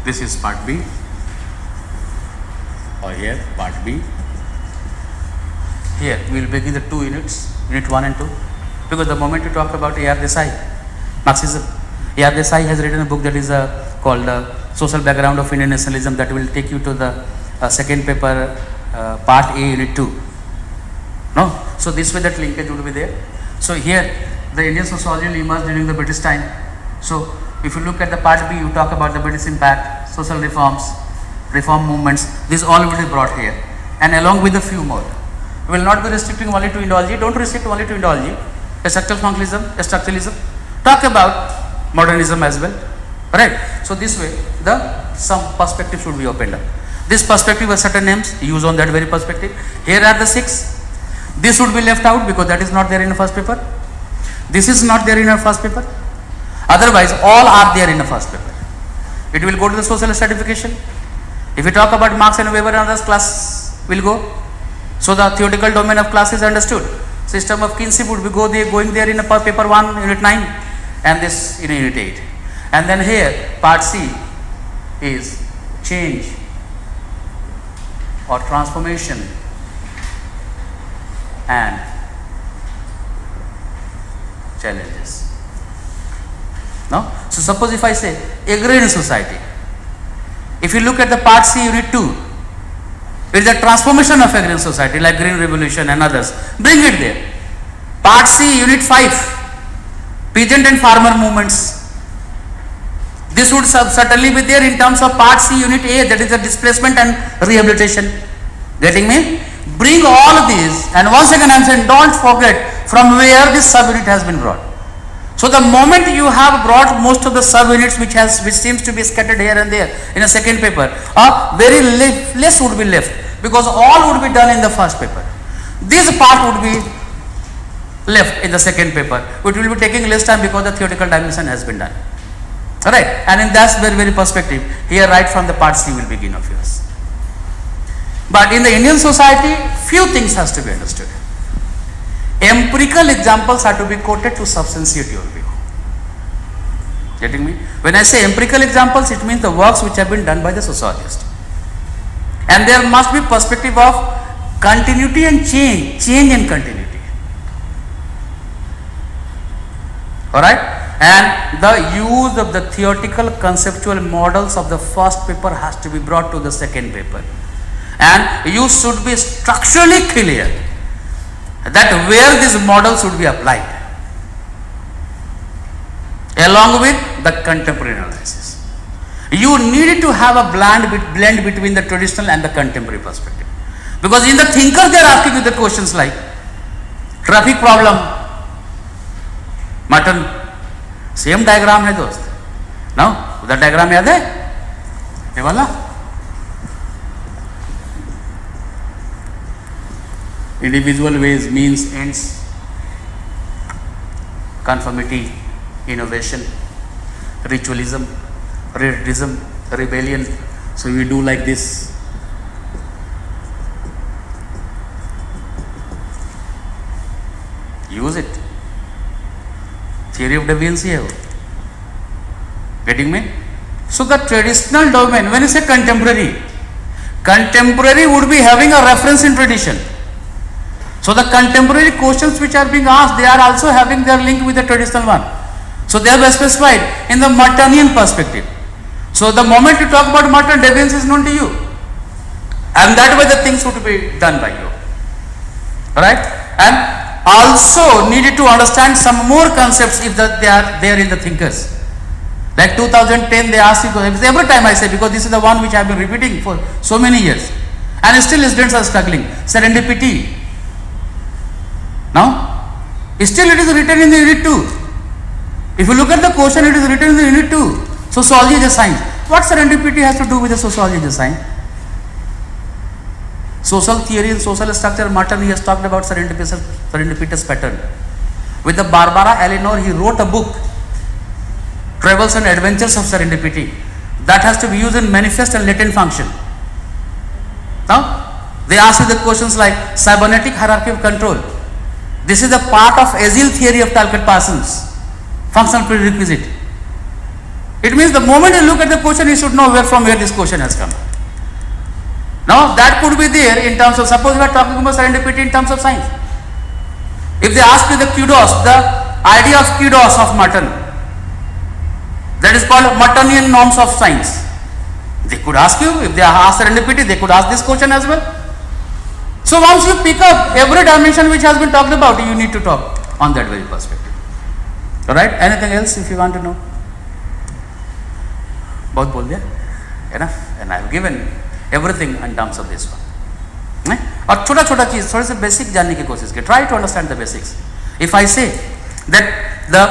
this is part B, or here part B. Here we will begin the 2 units, unit 1 and 2, because the moment we talk about A.R. Desai, Marxism, A.R. Desai has written a book that is called Social Background of Indian Nationalism, that will take you to the second paper, part A, unit 2. No? So this way that linkage would be there. So here the Indian sociology will emerge during the British time. So if you look at the part B, you talk about the British impact, social reforms, reform movements, these all will be brought here, and along with a few more. We will not be restricting only to Indology, don't restrict only to Indology, a structural functionalism, a structuralism, talk about modernism as well, right? So this way, some perspective should be opened up. This perspective has certain names, use on that very perspective. Here are the 6. This would be left out because that is not there in the first paper. This is not there in our first paper. Otherwise, all are there in the first paper. It will go to the social stratification. If we talk about Marx and Weber and others, class will go. So the theoretical domain of class is understood. System of kinship would be going there in paper 1, unit 9, and this in unit 8. And then here, part C is change or transformation and challenges. No? So suppose if I say agrarian society, if you look at the part C, unit 2, it is a transformation of agrarian society like Green Revolution and others. Bring it there. Part C, unit 5, peasant and farmer movements. This would certainly be there in terms of part C, unit A, that is the displacement and rehabilitation. Getting me? Bring all of these, and once again I am saying, don't forget from where this subunit has been brought. So the moment you have brought most of the subunits which seems to be scattered here and there in a second paper, very less would be left, because all would be done in the first paper. This part would be left in the second paper, which will be taking less time because the theoretical dimension has been done. Alright, and in that very perspective, here right from the part C will begin of yours. But in the Indian society, few things has to be understood. Empirical examples are to be quoted to substantiate your view. Getting me? When I say empirical examples, it means the works which have been done by the sociologist. And there must be perspective of continuity and change and continuity. Alright? And the use of the theoretical conceptual models of the first paper has to be brought to the second paper. And you should be structurally clear that where these models would be applied, along with the contemporary analysis. You need to have a blend between the traditional and the contemporary perspective. Because in the thinkers they are asking you the questions like traffic problem, mutton, same diagram है दोस्त. Now, the diagram याद है? ये वाला? Individual ways, means, ends, conformity, innovation, ritualism, redism, rebellion. So we do like this. Use it. Theory of deviancy hai wo. Getting me? So the traditional domain, when you say contemporary would be having a reference in tradition. So the contemporary questions which are being asked, they are also having their link with the traditional one. So they have specified in the Martonian perspective. So the moment you talk about Marton, deviance is known to you. And that way the things would be done by you. Alright? And also needed to understand some more concepts if they are there in the thinkers. Like 2010 they asked you, every time I say, because this is the one which I have been repeating for so many years. And still students are struggling. Serendipity. Now, still it is written in the unit 2. If you look at the question, it is written in the unit 2. Sociology is a science. What serendipity has to do with the sociology is a science? Social theory and social structure, Martin, he has talked about serendipitous pattern. With the Barbara Eleanor, he wrote a book, Travels and Adventures of Serendipity. That has to be used in manifest and latent function. Now, they ask you the questions like cybernetic hierarchy of control. This is a part of Agile theory of Talcott Parsons, functional prerequisite. It means the moment you look at the question, you should know from where this question has come. Now that could be there in terms of, suppose we are talking about serendipity in terms of science. If they ask you the kudos, the idea of kudos of Merton, that is called Mertonian norms of science. They could ask you, if they ask serendipity, they could ask this question as well. So once you pick up every dimension which has been talked about, you need to talk on that very perspective. Alright, anything else if you want to know? बहुत बोल दिया, enough, and I have given everything in terms of this one. और छोटा छोटा चीज थोड़े से basic जानने की कोशिश करें. Try to understand the basics. If I say that the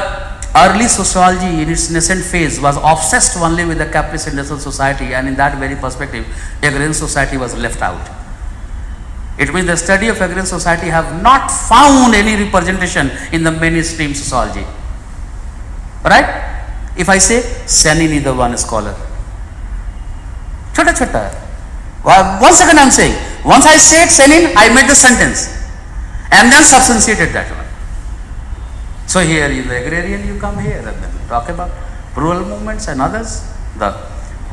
early sociology in its nascent phase was obsessed only with the capitalist industrial society, and in that very perspective, agrarian society was left out. It means the study of agrarian society have not found any representation in the mainstream sociology. Right? If I say Senin is the one scholar. Chota. One second I am saying. Once I said Senin, I made the sentence. And then substantiated that one. So here in the agrarian you come here and then talk about rural movements and others. The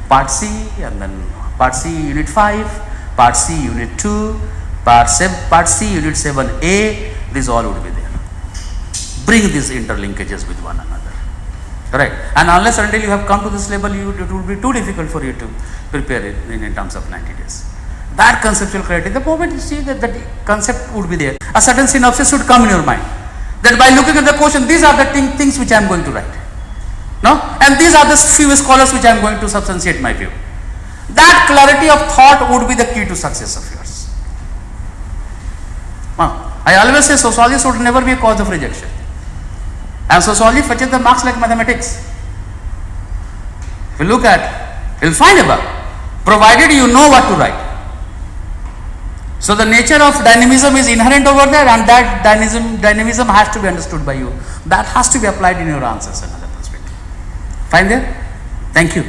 part C and then part C unit 5, part C unit 2, part C unit 7A, these all would be there. Bring these interlinkages with one another. Right? And unless until you have come to this level, it will be too difficult for you to prepare it in terms of 90 days. That conceptual criteria, the moment you see that concept would be there, a certain synopsis should come in your mind. That by looking at the question, these are the things which I am going to write. No? And these are the few scholars which I am going to substantiate my view. That clarity of thought would be the key to success of yours. I always say sociology should never be a cause of rejection. And sociology fetches the marks like mathematics. If you look at, you will find above, provided you know what to write. So the nature of dynamism is inherent over there, and that dynamism has to be understood by you. That has to be applied in your answers and other perspective. Fine there? Thank you.